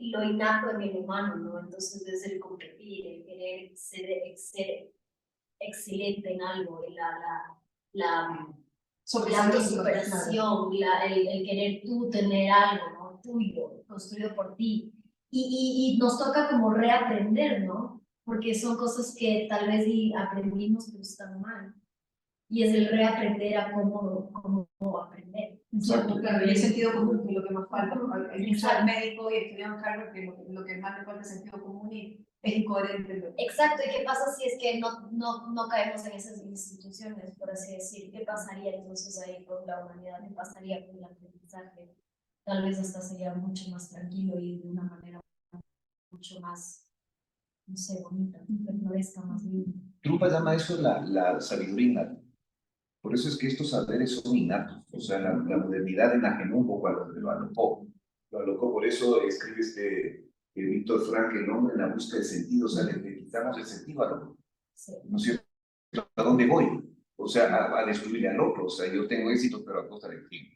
S5: lo innato en el humano, ¿no? Entonces es el competir, el querer ser excelente en algo, la autosuperación, el querer tú tener algo, ¿no? Tuyo, construido por ti. Y nos toca como reaprender, ¿no? Porque son cosas que tal vez aprendimos pero están mal. Y es el reaprender a cómo aprender.
S4: Exacto, claro, y el sentido común, que es lo que más falta. Hay muchos médicos y estudiantes Harvard que lo que más le falta es sentido común y es incoherente.
S5: Exacto, ¿y qué pasa si es que no caemos en esas instituciones, por así decir? ¿Qué pasaría entonces ahí con la humanidad? ¿Qué pasaría con el aprendizaje? Tal vez hasta sería mucho más tranquilo y de una manera mucho más, no sé, bonita, pintoresca, más linda.
S2: Trumpa llama eso la sabiduría innata. Por eso es que estos saberes son innatos. O sea, la modernidad enajenó un poco a lo alocó. Lo alocó, por eso escribe Víctor Frank, el hombre en la búsqueda de sentido. O sea, le quitamos el sentido al hombre.
S5: Sí.
S2: ¿No es cierto? ¿A dónde voy? O sea, a destruir al otro. O sea, yo tengo éxito, pero a costa del fin.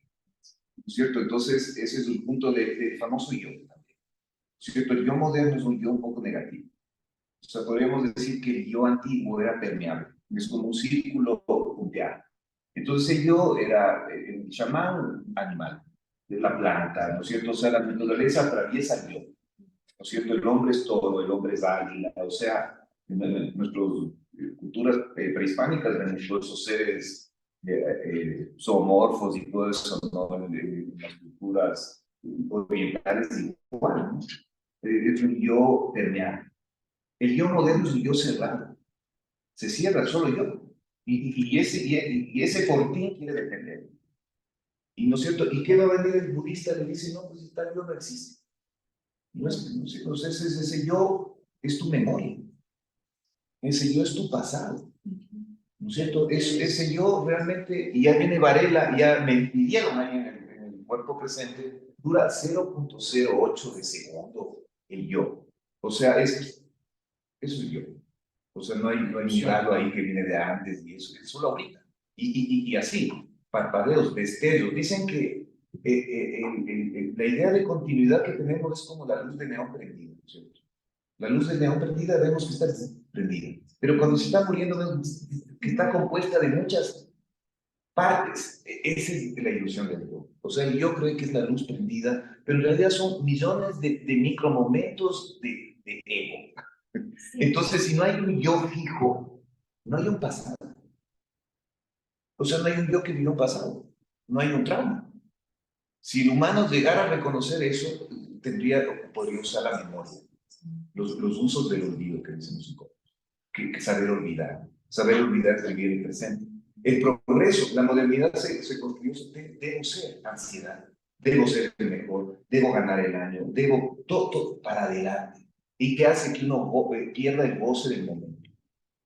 S2: ¿No es cierto? Entonces, ese es el punto del famoso yo también. ¿No es cierto? El yo moderno es un yo un poco negativo. O sea, podríamos decir que el yo antiguo era permeable. Es como un círculo punteado. Entonces yo era el chamán animal, de la planta, ¿no es cierto? O sea, la naturaleza atraviesa el yo, ¿no es cierto? El hombre es todo, el hombre es águila, o sea, en nuestras culturas prehispánicas vemos todos esos seres zoomorfos y todo eso, ¿no? En las culturas orientales igual, ¿no? Es un yo permeable. El yo moderno es un yo cerrado, se cierra solo yo. Y ese fortín quiere defender. ¿Y no es cierto? ¿Y qué va a venir el budista? Le dice, no, pues tal yo no existe. No es, no sé, entonces ese yo es tu memoria. Ese yo es tu pasado. ¿No es cierto? Ese yo realmente, y ya viene Varela, ya me pidieron ahí en el cuerpo presente, dura 0.08 de segundo el yo. O sea, eso es yo. O sea, no hay un halo ahí que viene de antes y eso, es solo ahorita. Y así, parpadeos, destellos. Dicen que la idea de continuidad que tenemos es como la luz de neón prendida, ¿no es cierto? La luz de neón prendida vemos que está prendida, pero cuando se está muriendo vemos que está compuesta de muchas partes. Esa es la ilusión del yo. O sea, yo creo que es la luz prendida, pero en realidad son millones de micromomentos de ego. Entonces, si no hay un yo fijo, no hay un pasado. O sea, no hay un yo que vivió un pasado. No hay un trauma. Si el humano llegara a reconocer eso, podría usar la memoria. Los usos del olvido que dicen los psicólogos. Que saber olvidar. Saber olvidar es vivir el presente. El progreso, la modernidad se construyó. Debo ser ansiedad. Debo ser el mejor. Debo ganar el año. Debo todo para adelante. ¿Y qué hace que uno pierda el goce del momento?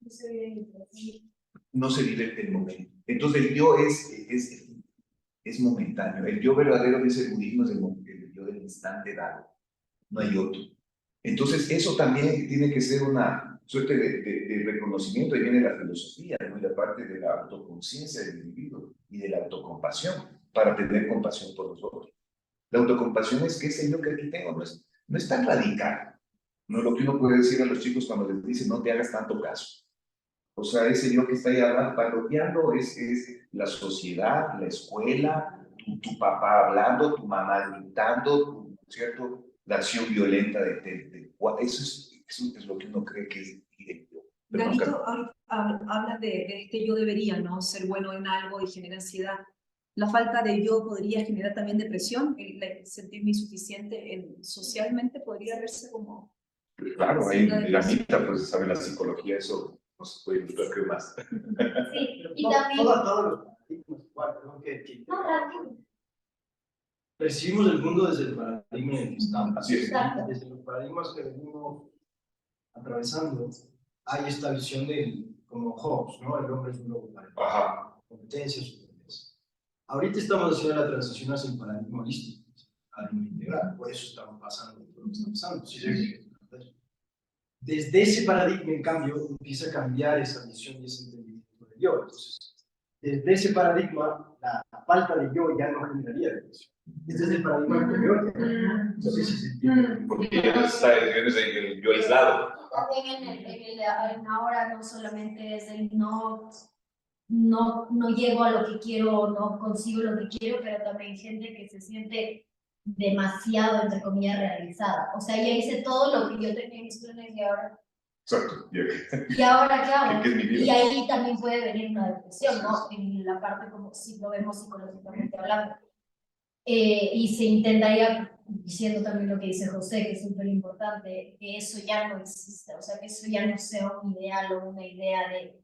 S2: No se vive el momento. Entonces el yo es momentáneo. El yo verdadero, dice el budismo, es el yo del instante dado. No hay otro. Entonces eso también tiene que ser una suerte de reconocimiento. Ahí viene la filosofía, ¿no? Y la parte de la autoconciencia del individuo y de la autocompasión para tener compasión por los otros. La autocompasión es que ese yo que aquí tengo no es tan radical. No es lo que uno puede decir a los chicos cuando les dice no te hagas tanto caso. O sea, ese yo que está ahí parodiando es la sociedad, la escuela, tu papá hablando, tu mamá gritando, ¿cierto? La acción violenta eso es lo que uno cree que es directo.
S4: Danito habla de este yo debería, ¿no? Ser bueno en algo y genera ansiedad. la falta de yo podría generar también depresión, el sentirme insuficiente socialmente podría verse como...
S2: Claro, ahí la mitad, pues sabe la psicología, eso nos puede ilustrar que más.
S5: Sí, y
S3: No,
S5: también...
S3: todos los paradigmas igual, perdón que
S5: No, tranquilo.
S3: percibimos el mundo desde el paradigma en el que estamos.
S2: Así es.
S5: Exacto.
S3: Desde los paradigmas que venimos atravesando, hay esta visión del, como Hobbes, ¿no? El hombre es un lobo para
S2: Ajá.
S3: competencias. Ahorita estamos haciendo la transición hacia el paradigma holístico, paradigma integral, por eso estamos pasando por lo que está pasando. Desde ese paradigma, en cambio, empieza a cambiar esa visión y ese entendimiento de yo. Entonces, desde ese paradigma, la falta de yo ya no generaría depresión. Este es el paradigma anterior. No sé si se entiende.
S2: Porque ya está el yo aislado.
S5: También en ahora no solamente es el no llego a lo que quiero, no consigo lo que quiero, pero también gente que se siente demasiado, entre comillas, realizada. O sea, ya hice todo lo que yo tenía en mis planes y ahora...
S2: Exacto.
S5: ¿Y ahora qué hago?
S2: ¿Qué es mi vida?
S5: Y ahí también puede venir una depresión, ¿no? En la parte como si lo vemos psicológicamente hablando. Y se intentaría, diciendo también lo que dice José, que es súper importante, que eso ya no exista, o sea, que eso ya no sea un ideal o una idea de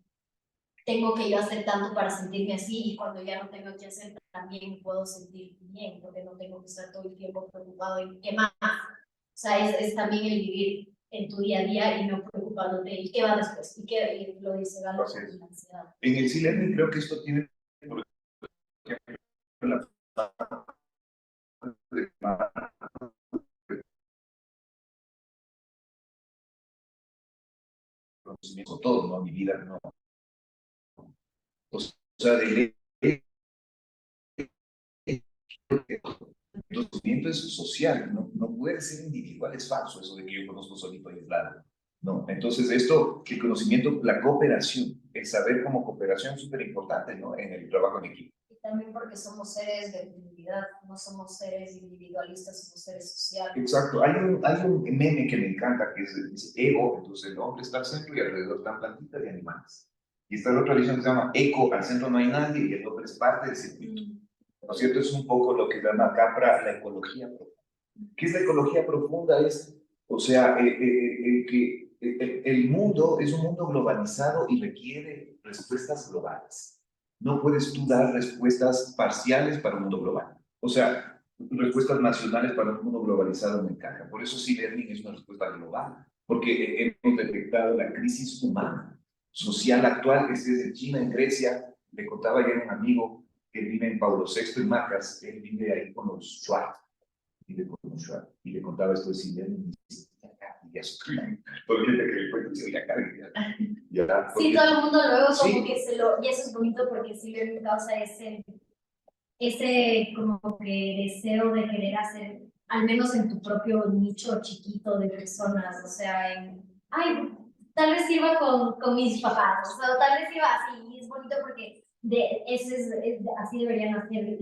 S5: tengo que yo hacer tanto para sentirme así y cuando ya no tengo que hacer también puedo sentir bien, porque no tengo que estar todo el tiempo preocupado en qué más. O sea, es también el vivir en tu día a día y no preocupándote y qué va después, y lo dice Galo con la ansiedad.
S2: En el C-Learning creo que esto tiene, por ejemplo, la conocimiento todo, ¿no? Mi vida, no. O sea, de ley, el conocimiento es social, ¿no? No puede ser individual, es falso eso de que yo conozco solito y aislado. No, entonces esto, el conocimiento, la cooperación, el saber como cooperación es súper importante, ¿no? En el trabajo en equipo.
S5: Y también porque somos seres de comunidad, no somos seres individualistas, somos seres sociales.
S2: Exacto, hay un meme que me encanta que dice ego, entonces el hombre está al centro y alrededor están plantitas y animales. Y está la otra visión que se llama eco, al centro no hay nadie y el hombre es parte del circuito. ¿No es cierto? Es un poco lo que llama Capra la ecología profunda. ¿Qué es la ecología profunda? Es, o sea, que el mundo es un mundo globalizado y requiere respuestas globales. No puedes tú dar respuestas parciales para un mundo global. O sea, respuestas nacionales para un mundo globalizado no encaja. Por eso C-Learning es una respuesta global, porque hemos detectado la crisis humana, social actual, que es desde China, en Grecia. Le contaba ayer a un amigo que vive en Paulo VI, en Macas, él vive ahí con los Schwartz, vive con los Schwartz, y le contaba esto de C-Learning, y dice, ya escriben, porque gente que le cuenta, dice, ya carga, ya.
S5: Sí, todo el mundo luego como
S2: Sí.
S5: que y eso es bonito porque sí le causa ese como que deseo de querer hacer, al menos en tu propio nicho chiquito de personas, o sea, ay, tal vez sirva con mis papás, o sea, tal vez sirva así, y es bonito porque así deberían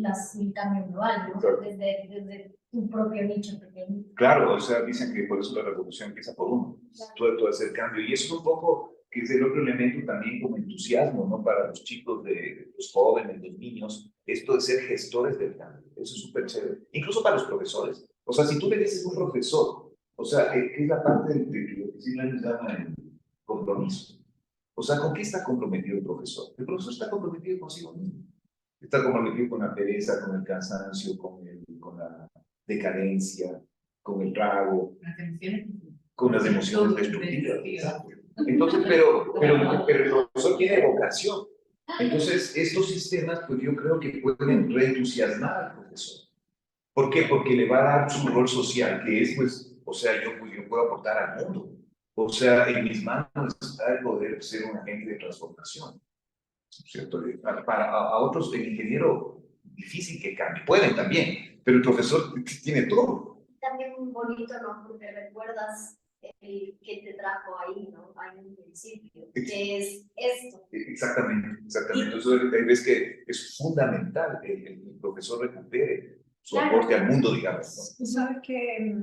S5: hacer el cambio global, ¿no?
S2: Claro.
S5: Desde tu propio nicho pequeño.
S2: Claro, o sea, dicen que por eso la revolución empieza por uno, todo hacer cambio. Y eso es un poco, que es el otro elemento también como entusiasmo, ¿no? Para los chicos, de los jóvenes, los niños, esto de ser gestores del cambio. Eso es súper chévere. Incluso para los profesores. O sea, si tú le dices a un profesor, o sea, ¿qué es la parte de lo que sí les llama el compromiso? O sea, ¿con qué está comprometido el profesor? El profesor está comprometido consigo mismo. Está comprometido con la pereza, con el cansancio, con la decadencia, con el trago, con las emociones destructivas. Exacto. Entonces, pero el profesor tiene vocación. Entonces, estos sistemas, pues yo creo que pueden reentusiasmar al profesor. ¿Por qué? Porque le va a dar su rol social, que es, pues, o sea, yo puedo aportar al mundo. O sea, en mis manos está el poder ser un agente de transformación. ¿Cierto? A otros, el ingeniero, difícil que cambie. Pueden también, pero el profesor tiene todo.
S5: También muy bonito, ¿no? Porque recuerdas el que te trajo ahí, ¿no? Ahí en un principio, que es esto.
S2: Exactamente, exactamente. Entonces, ves que es fundamental el profesor recupere su aporte al mundo, digamos, ¿no?
S4: Sabes que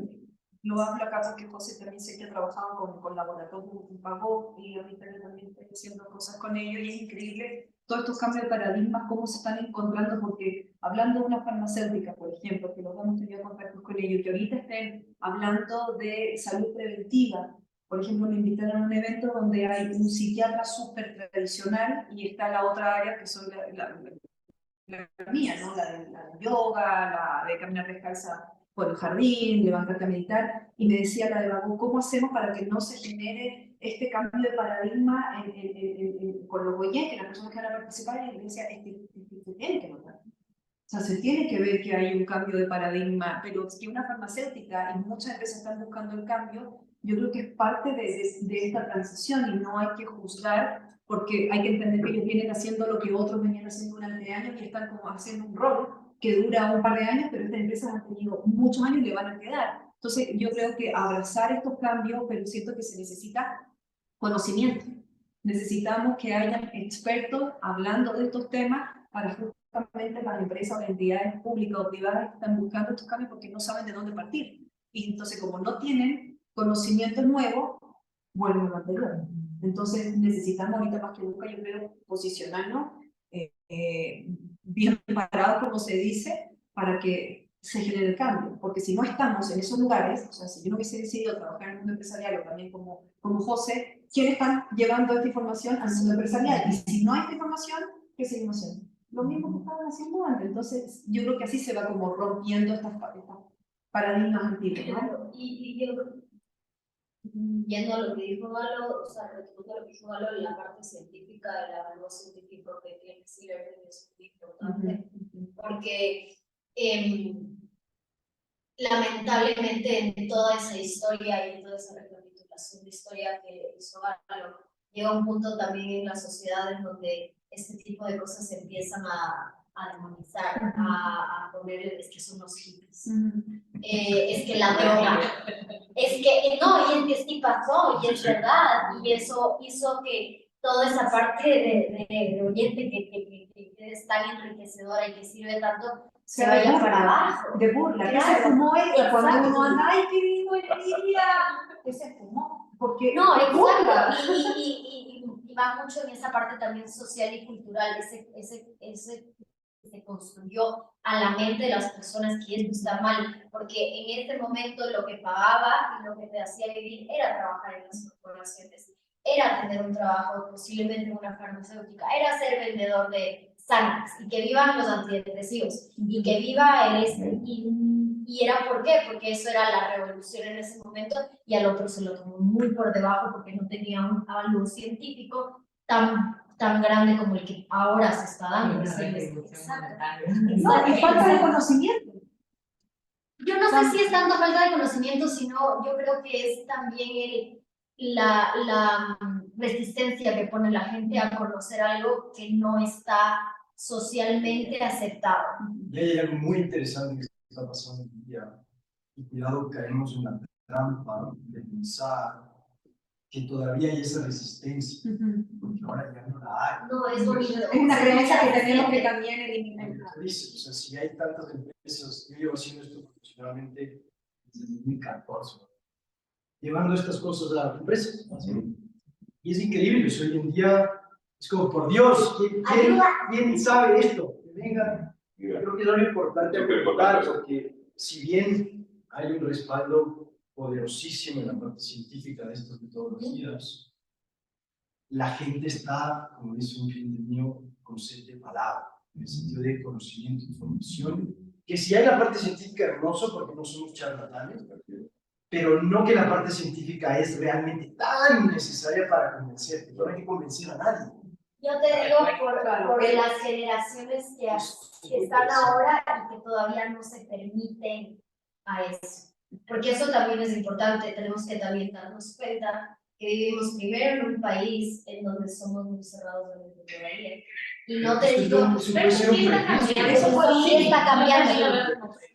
S4: lo hablo acá porque José también sé que ha trabajado con laboratorios de Pago y ahorita yo también estoy haciendo cosas con ellos y es increíble todos estos cambios de paradigmas, cómo se están encontrando, porque hablando de una farmacéutica, por ejemplo, que los hemos tenido contactos con ellos, que ahorita estén hablando de salud preventiva. Por ejemplo, me invitaron a un evento donde hay un psiquiatra súper tradicional y está la otra área que son la mía, ¿no? La de yoga, la de caminar descalza por el jardín, levantarte a meditar, y me decía la de Babu, ¿cómo hacemos para que no se genere este cambio de paradigma con los oyentes, las personas que van a participar? Y le decía, se tiene que notar. O sea, se tiene que ver que hay un cambio de paradigma, pero que una farmacéutica y muchas empresas están buscando el cambio, yo creo que es parte de esta transición y no hay que juzgar, porque hay que entender que ellos vienen haciendo lo que otros venían haciendo durante años y están como haciendo un rol que dura un par de años, pero estas empresas han tenido muchos años y le van a quedar. Entonces, yo creo que abrazar estos cambios, pero siento que se necesita conocimiento. Necesitamos que haya expertos hablando de estos temas para justamente las empresas o entidades públicas o privadas que están buscando estos cambios porque no saben de dónde partir. Y entonces, como no tienen conocimiento nuevo, vuelven a lo anterior. Entonces, necesitamos ahorita más que nunca, yo creo, posicionarnos bien parados, como se dice, para que se genere el cambio. Porque si no estamos en esos lugares, o sea, si yo no hubiese decidido trabajar en el mundo empresarial o también como José, ¿quiénes están llevando esta información al mundo empresarial? Y si no hay esta información, ¿qué seguimos haciendo? Lo mismo que estaban haciendo antes. Entonces, yo creo que así se va como rompiendo estas paradigmas antiguos, ¿no?
S5: Claro, y yo, yendo a lo que dijo Galo, o sea, retomando lo que dijo Galo, la parte científica, el avalúo científico que tiene que ser es muy importante, porque lamentablemente en toda esa historia y en toda esa recapitulación de historia que hizo Galo, llega un punto también en la sociedad en donde este tipo de cosas se empiezan a demonizar, a poner, es que son los hippies, es que la droga, es que no, y es que sí pasó, y es verdad, y eso hizo que toda esa parte de oyente que es tan enriquecedora y que sirve tanto, se vaya para abajo.
S4: De burla,
S5: Claro,
S4: que se fumó ella cuando
S5: exacto.
S4: uno anda, ¡ay, qué lindo el día! Que se fumó, porque
S5: No,
S4: burla.
S5: exacto, y va mucho en esa parte también social y cultural, ese se construyó a la mente de las personas que esto está mal, porque en este momento lo que pagaba y lo que te hacía vivir era trabajar en las corporaciones, era tener un trabajo posiblemente en una farmacéutica, era ser vendedor de Xanax y que vivan los antidepresivos y que viva y era ¿por qué? Porque eso era la revolución en ese momento y al otro se lo tomó muy por debajo porque no tenía un avalúo científico tan grande como el que ahora se está dando.
S4: No, y falta de conocimiento.
S5: Yo no sé si es tanto falta de conocimiento, sino yo creo que es también la resistencia que pone la gente a conocer algo que no está socialmente aceptado.
S3: Y hay algo muy interesante que está pasando hoy en día, y cuidado, caemos en la trampa de pensar que todavía hay esa resistencia, porque ahora ya no la hay.
S5: No, es bonito.
S4: Es una creencia que tenemos que también eliminar.
S3: O sea, si hay tantas empresas, yo llevo haciendo esto profesionalmente desde 2014, llevando estas cosas a las empresas. Y es increíble, o sea, hoy en día es como, por Dios, ¿quién sabe esto? Que venga. Creo que es algo importante apuntar, porque si bien hay un respaldo poderosísimo en la parte científica de estas metodologías, la gente está, como dice un cliente mío, con sed de palabra, en el sentido de conocimiento, información, que si hay la parte científica hermoso, porque no somos charlatanes, pero no que la parte científica es realmente tan necesaria para convencer, no hay que convencer a nadie.
S5: Yo te digo por las generaciones que están ahora y que todavía no se permiten a eso. Porque eso también es importante, tenemos que también darnos cuenta que vivimos primero en un país en donde somos muy cerrados de mente todavía. Y no te digo,
S3: pero sí
S5: está cambiando.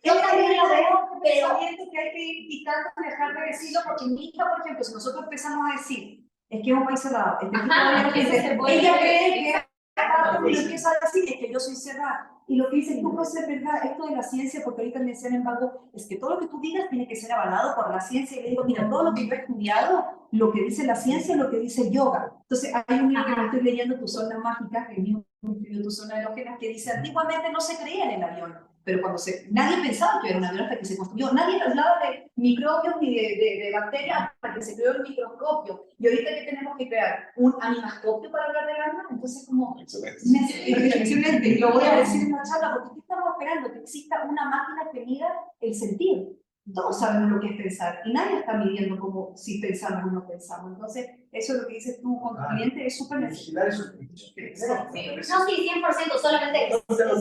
S4: Yo también lo veo, pero siento que hay que ir quitando, dejar de decirlo, porque mi hija, por ejemplo, si nosotros empezamos a decir, es que es un país cerrado, ella cree que aparte de lo que empieza a decir, es que yo soy cerrada. Y lo que dice tú, José, es verdad, esto de la ciencia, porque ahorita me decían en Banco, es que todo lo que tú digas tiene que ser avalado por la ciencia. Y le digo, mira, todo lo que yo he estudiado, lo que dice la ciencia, lo que dice el yoga. Entonces, hay un libro que me estoy leyendo, Tu Zona Mágica, que es mi Tu Zona Erógena, que dice, antiguamente no se creía en el avión, pero nadie pensaba que era un avión hasta que se construyó. Nadie hablaba de microbios ni de bacterias hasta que se creó el microscopio. Y ahorita que tenemos que crear un animascopio para hablar del alma, entonces como... Excelente, y lo voy a decir en la charla, porque ¿qué estamos esperando? Que exista una máquina que mida el sentido. Todos sabemos lo que es pensar, y nadie está midiendo como si pensamos o no pensamos. Entonces, eso es lo que dices tú con tu cliente, es súper necesario.
S5: No, sí, 100%, solamente. No, cero.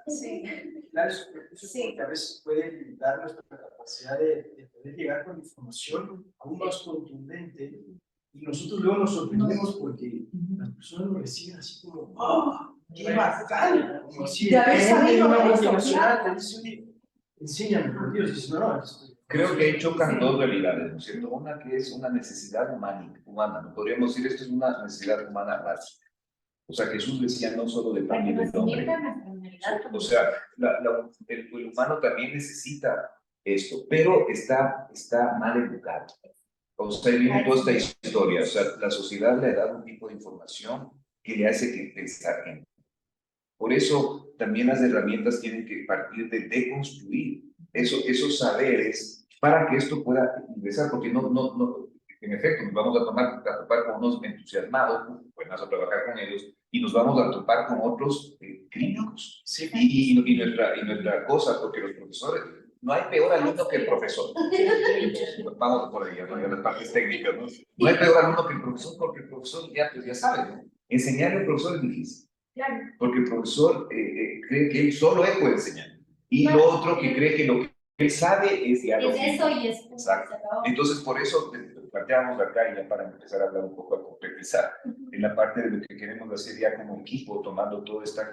S5: Sí.
S3: Claro, eso porque a veces puede limitar nuestra capacidad de poder llegar con información aún más contundente, y nosotros luego nos sorprendemos porque las personas nos reciben así como, ¡oh! ¡Qué bacán! Como si
S4: de haber sabido
S3: una
S4: eso,
S3: multinacional
S4: claro.
S3: te dice, oye, enséñame, por Dios, y dices, no,
S2: Creo que ahí chocan dos realidades, ¿no es cierto? Una que es una necesidad humana, ¿no? Podríamos decir esto es una necesidad humana básica. O sea, Jesús decía no solo de pan y del hombre. O sea, el humano también necesita esto, pero está mal educado. O sea, viene toda esta historia. O sea, la sociedad le ha dado un tipo de información que le hace que pensar en. Por eso también las herramientas tienen que partir de deconstruir esos saberes para que esto pueda ingresar, porque en efecto, nos vamos a topar con unos entusiasmados, pues vamos a trabajar con ellos, y nos vamos a topar con otros críticos.
S3: Sí.
S2: Y nuestra cosa, porque los profesores, no hay peor alumno que el profesor. Vamos por ahí, ¿no? Las partes técnicas, ¿no? No hay peor alumno que el profesor, porque el profesor ya sabe, ¿no? Enseñarle al profesor es difícil.
S5: Claro.
S2: Porque el profesor cree que él solo él puede enseñar. Y lo otro que cree que lo que él sabe es ya lo
S5: Es eso y es.
S2: Exacto. Entonces, por eso planteamos acá, y ya para empezar a hablar un poco, a concretizar, en la parte de lo que queremos hacer ya como equipo, tomando toda esta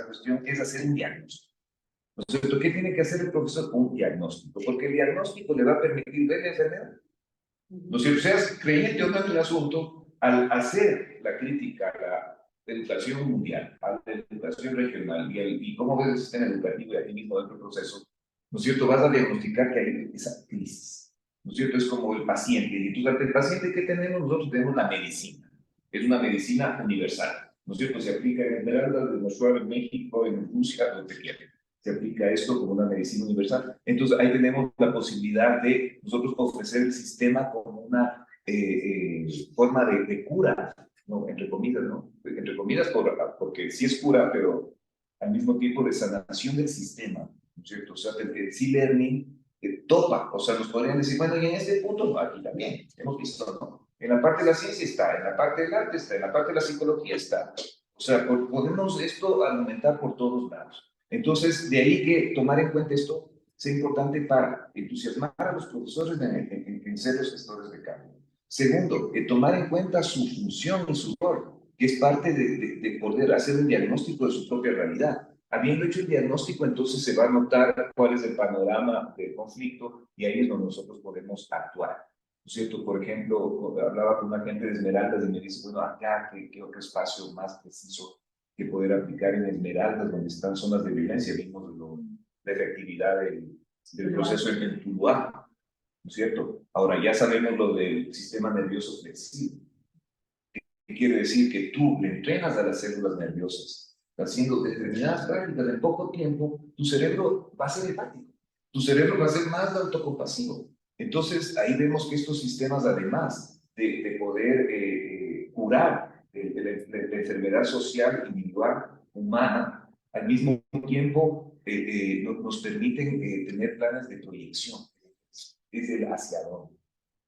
S2: cuestión, es hacer un diagnóstico. ¿No es cierto? ¿Qué tiene que hacer el profesor? Un diagnóstico, porque el diagnóstico le va a permitir ver la enfermedad. ¿No es cierto? Seas creyente o no en el asunto, al hacer la crítica a la educación mundial, a la educación regional y cómo ves el sistema educativo y a ti mismo dentro del proceso, ¿no es cierto? Vas a diagnosticar que hay esa crisis, ¿no es cierto? Es como el paciente, y tú, el paciente que tenemos, nosotros tenemos la medicina, es una medicina universal, ¿no es cierto? Se aplica en Esmeraldas, en Moshuar, en México, en Rusia, donde quiera. Se aplica esto como una medicina universal. Entonces ahí tenemos la posibilidad de nosotros ofrecer el sistema como una forma de cura, ¿no? Entre comillas, ¿no? Entre comillas, porque sí es cura, pero al mismo tiempo de sanación del sistema, ¿no es cierto? O sea, el C-Learning topa, o sea, nos podrían decir, bueno, y en este punto, no, aquí también, hemos visto, ¿no? En la parte de la ciencia está, en la parte del arte está, en la parte de la psicología está. O sea, podemos esto argumentar por todos lados. Entonces, de ahí que tomar en cuenta esto sea importante para entusiasmar a los profesores en ser los gestores de cambio. Segundo, tomar en cuenta su función y su rol, que es parte de poder hacer un diagnóstico de su propia realidad. Habiendo hecho el diagnóstico, entonces se va a notar cuál es el panorama del conflicto y ahí es donde nosotros podemos actuar. ¿No es cierto? Por ejemplo, hablaba con una gente de Esmeraldas y me dice, bueno, acá, ¿qué otro espacio más preciso que poder aplicar en Esmeraldas, donde están zonas de violencia? Vimos la efectividad del proceso en el Tuluá, ¿no es cierto? Ahora ya sabemos lo del sistema nervioso flexible. ¿Qué quiere decir? Que tú le entrenas a las células nerviosas, haciendo determinadas prácticas en poco tiempo, tu cerebro va a ser empático, tu cerebro va a ser más autocompasivo. Entonces ahí vemos que estos sistemas, además de poder curar la enfermedad social, individual, humana, al mismo tiempo nos permiten tener planes de proyección, es el hacia dónde,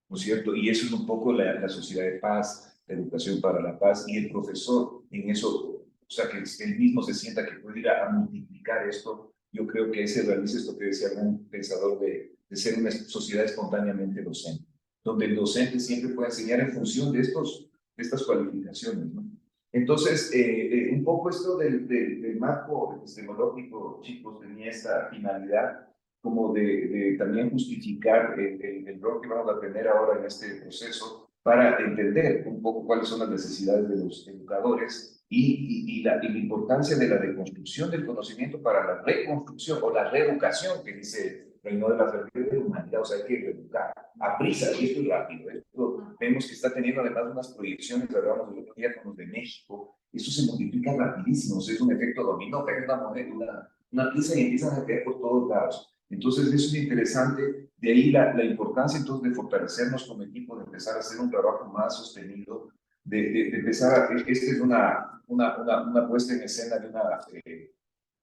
S2: ¿no es cierto? Y eso es un poco la sociedad de paz, la educación para la paz, y el profesor en eso, o sea, que él mismo se sienta que puede ir a multiplicar esto. Yo creo que ese realiza esto que decía algún pensador de ser una sociedad espontáneamente docente, donde el docente siempre puede enseñar en función de estas cualificaciones, ¿no? Entonces, un poco esto del marco epistemológico, chicos, tenía esta finalidad como de también justificar el rol que vamos a tener ahora en este proceso para entender un poco cuáles son las necesidades de los educadores y la importancia de la deconstrucción del conocimiento para la reconstrucción o la reeducación que dice Reino de la Fertilidad de la Humanidad, o sea, hay que reeducar a prisa, y esto es rápido. Esto vemos que está teniendo además unas proyecciones, hablábamos el otro día con los de México, eso se multiplica rapidísimo, o sea, es un efecto dominó, cae una moneda, una pieza y empiezan a caer por todos lados. Entonces, eso es interesante, de ahí la importancia entonces de fortalecernos como equipo, de empezar a hacer un trabajo más sostenido, de empezar, esta es una puesta en escena de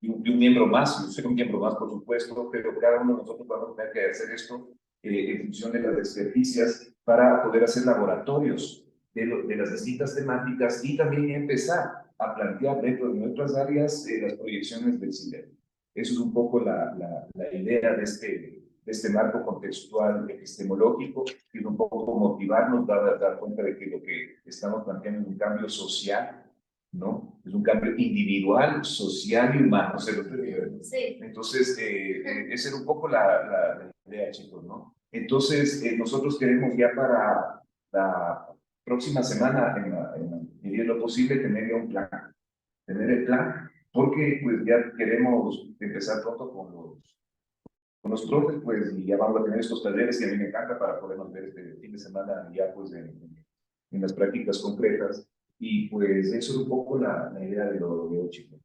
S2: un miembro más, yo soy un miembro más, por supuesto, pero cada uno de nosotros vamos a tener que hacer esto en función de las experticias para poder hacer laboratorios de las distintas temáticas y también empezar a plantear dentro de nuestras áreas las proyecciones del CIDER. Eso es un poco la idea de este marco contextual epistemológico, y un poco motivarnos, dar cuenta de que lo que estamos planteando es un cambio social, ¿no? Es un cambio individual, social y humano, se lo
S5: Sí.
S2: Entonces, esa era un poco la idea, chicos, ¿no? Entonces, nosotros queremos ya para la próxima semana, en la medida de lo posible, tener ya un plan, tener el plan, porque pues ya queremos empezar pronto con los profes, pues, y ya vamos a tener estos talleres que a mí me encanta para podernos ver este fin de semana ya pues en las prácticas concretas. Y pues eso es un poco la idea de lo de hoy, chicos.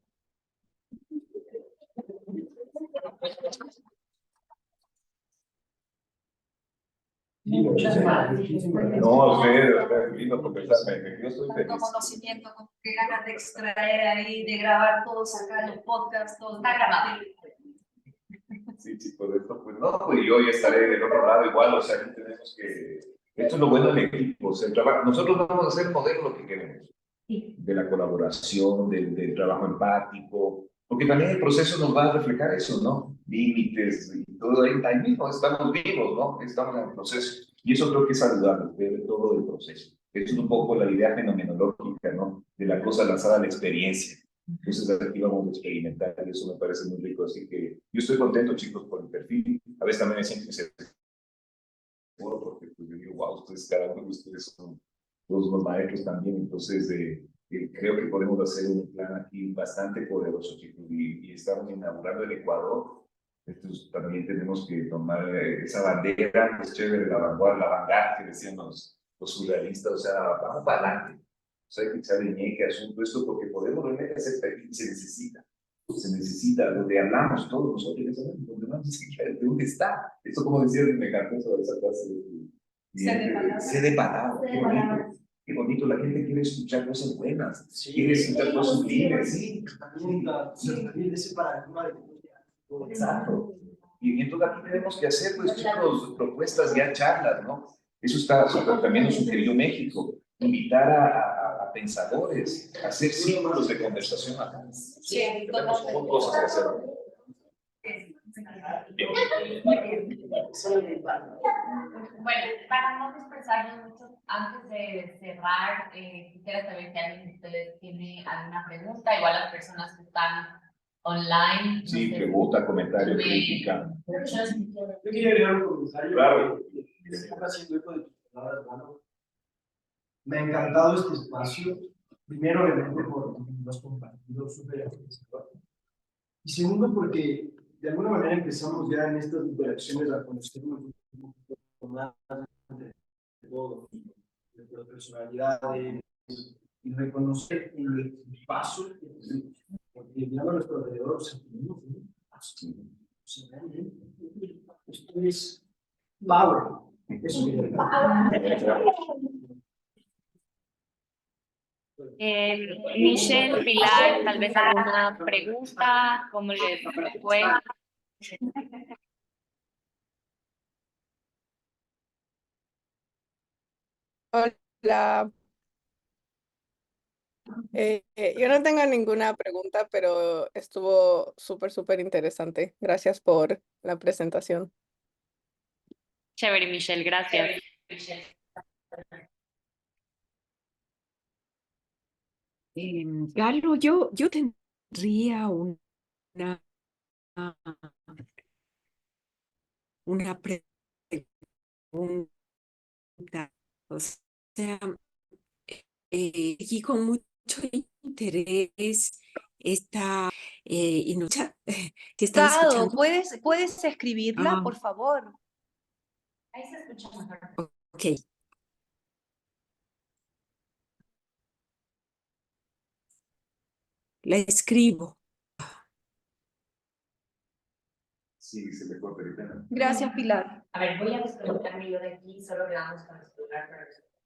S3: Muchas gracias.
S2: No, ustedes, lindo conversarme, yo estoy
S4: Tanto
S2: feliz.
S4: conocimiento, como que ganas de extraer ahí, de grabar todo, sacar los podcasts, todo está grabado.
S2: Sí, chicos, esto pues no, pues yo ya estaré del otro lado igual, o sea, aquí tenemos que, esto es lo bueno del equipo, o sea, nosotros vamos a hacer modelo lo que queremos, de la colaboración, del trabajo empático, porque también el proceso nos va a reflejar eso, ¿no? Límites y todo ahí mismo, estamos vivos, ¿no? Estamos en el proceso, y eso creo que es saludable, ver todo el proceso. Eso es un poco la idea fenomenológica, ¿no? De la cosa lanzada a la experiencia. Entonces aquí vamos a experimentar y eso me parece muy rico. Así que yo estoy contento, chicos, por el perfil. A veces también me siento inseguro porque pues, yo digo, wow, ustedes, cada uno de ustedes son todos los maestros también. Entonces creo que podemos hacer un plan aquí bastante poderoso, chicos. Y estamos inaugurando el Ecuador. Entonces también tenemos que tomar esa bandera, es chévere, la vanguardia que decían los surrealistas. O sea, vamos para adelante. O sea, hay que echarle ñeque asunto esto porque podemos realmente hacer perfil, se necesita, donde hablamos todos nosotros, ya sabemos, donde no dice de dónde está. Esto como decía, me encantó esa clase
S4: Sé de palabras.
S2: Qué bonito, la gente quiere escuchar cosas buenas,
S3: Sí,
S2: quiere escuchar cosas libres, sí.
S3: También de ese paradigma de...
S2: Exacto. Y entonces aquí tenemos que hacer, pues chicos, propuestas, ya charlas, ¿no? Eso también nos sugirió México, invitar a pensadores, a hacer círculos de conversación acá.
S4: Sí,
S2: tenemos cosas que hacer. Bien.
S1: Bueno, para no dispersarnos mucho, antes de cerrar, quisiera saber si alguien de ustedes tiene alguna pregunta, igual las personas que están online.
S2: Sí, pregunta, comentario, crítica.
S3: Yo quería agregar un comentario.
S2: Claro.
S3: Que me está haciendo eco de tus palabras, hermano. Me ha encantado este espacio. Primero, obviamente, por los compartidos súper enriquecedor. Y segundo, porque de alguna manera empezamos ya en estas interacciones a conocernos un poco más de todo, de las personalidades, y reconocer el paso que tenemos. Porque mirando a nuestro alrededor, o sea, tenemos un paso. O sea, realmente, esto es power. Eso es
S1: Michelle, Pilar, tal vez alguna pregunta, ¿cómo les fue?
S7: Hola. Yo no tengo ninguna pregunta, pero estuvo súper interesante. Gracias por la presentación.
S1: Chévere, Michelle, gracias.
S8: Carlos, yo tendría una pregunta. O sea, aquí con mucho interés esta que estaba
S4: Gustavo,
S8: escuchando.
S4: ¿puedes escribirla,
S8: Ah,
S4: por favor?
S1: Ahí se escucha mejor.
S8: ok. La escribo.
S2: Sí, se me corta ahorita.
S4: Gracias, Pilar.
S1: A ver, voy a desconectarme yo de aquí, solo quedamos con el celular para resolver.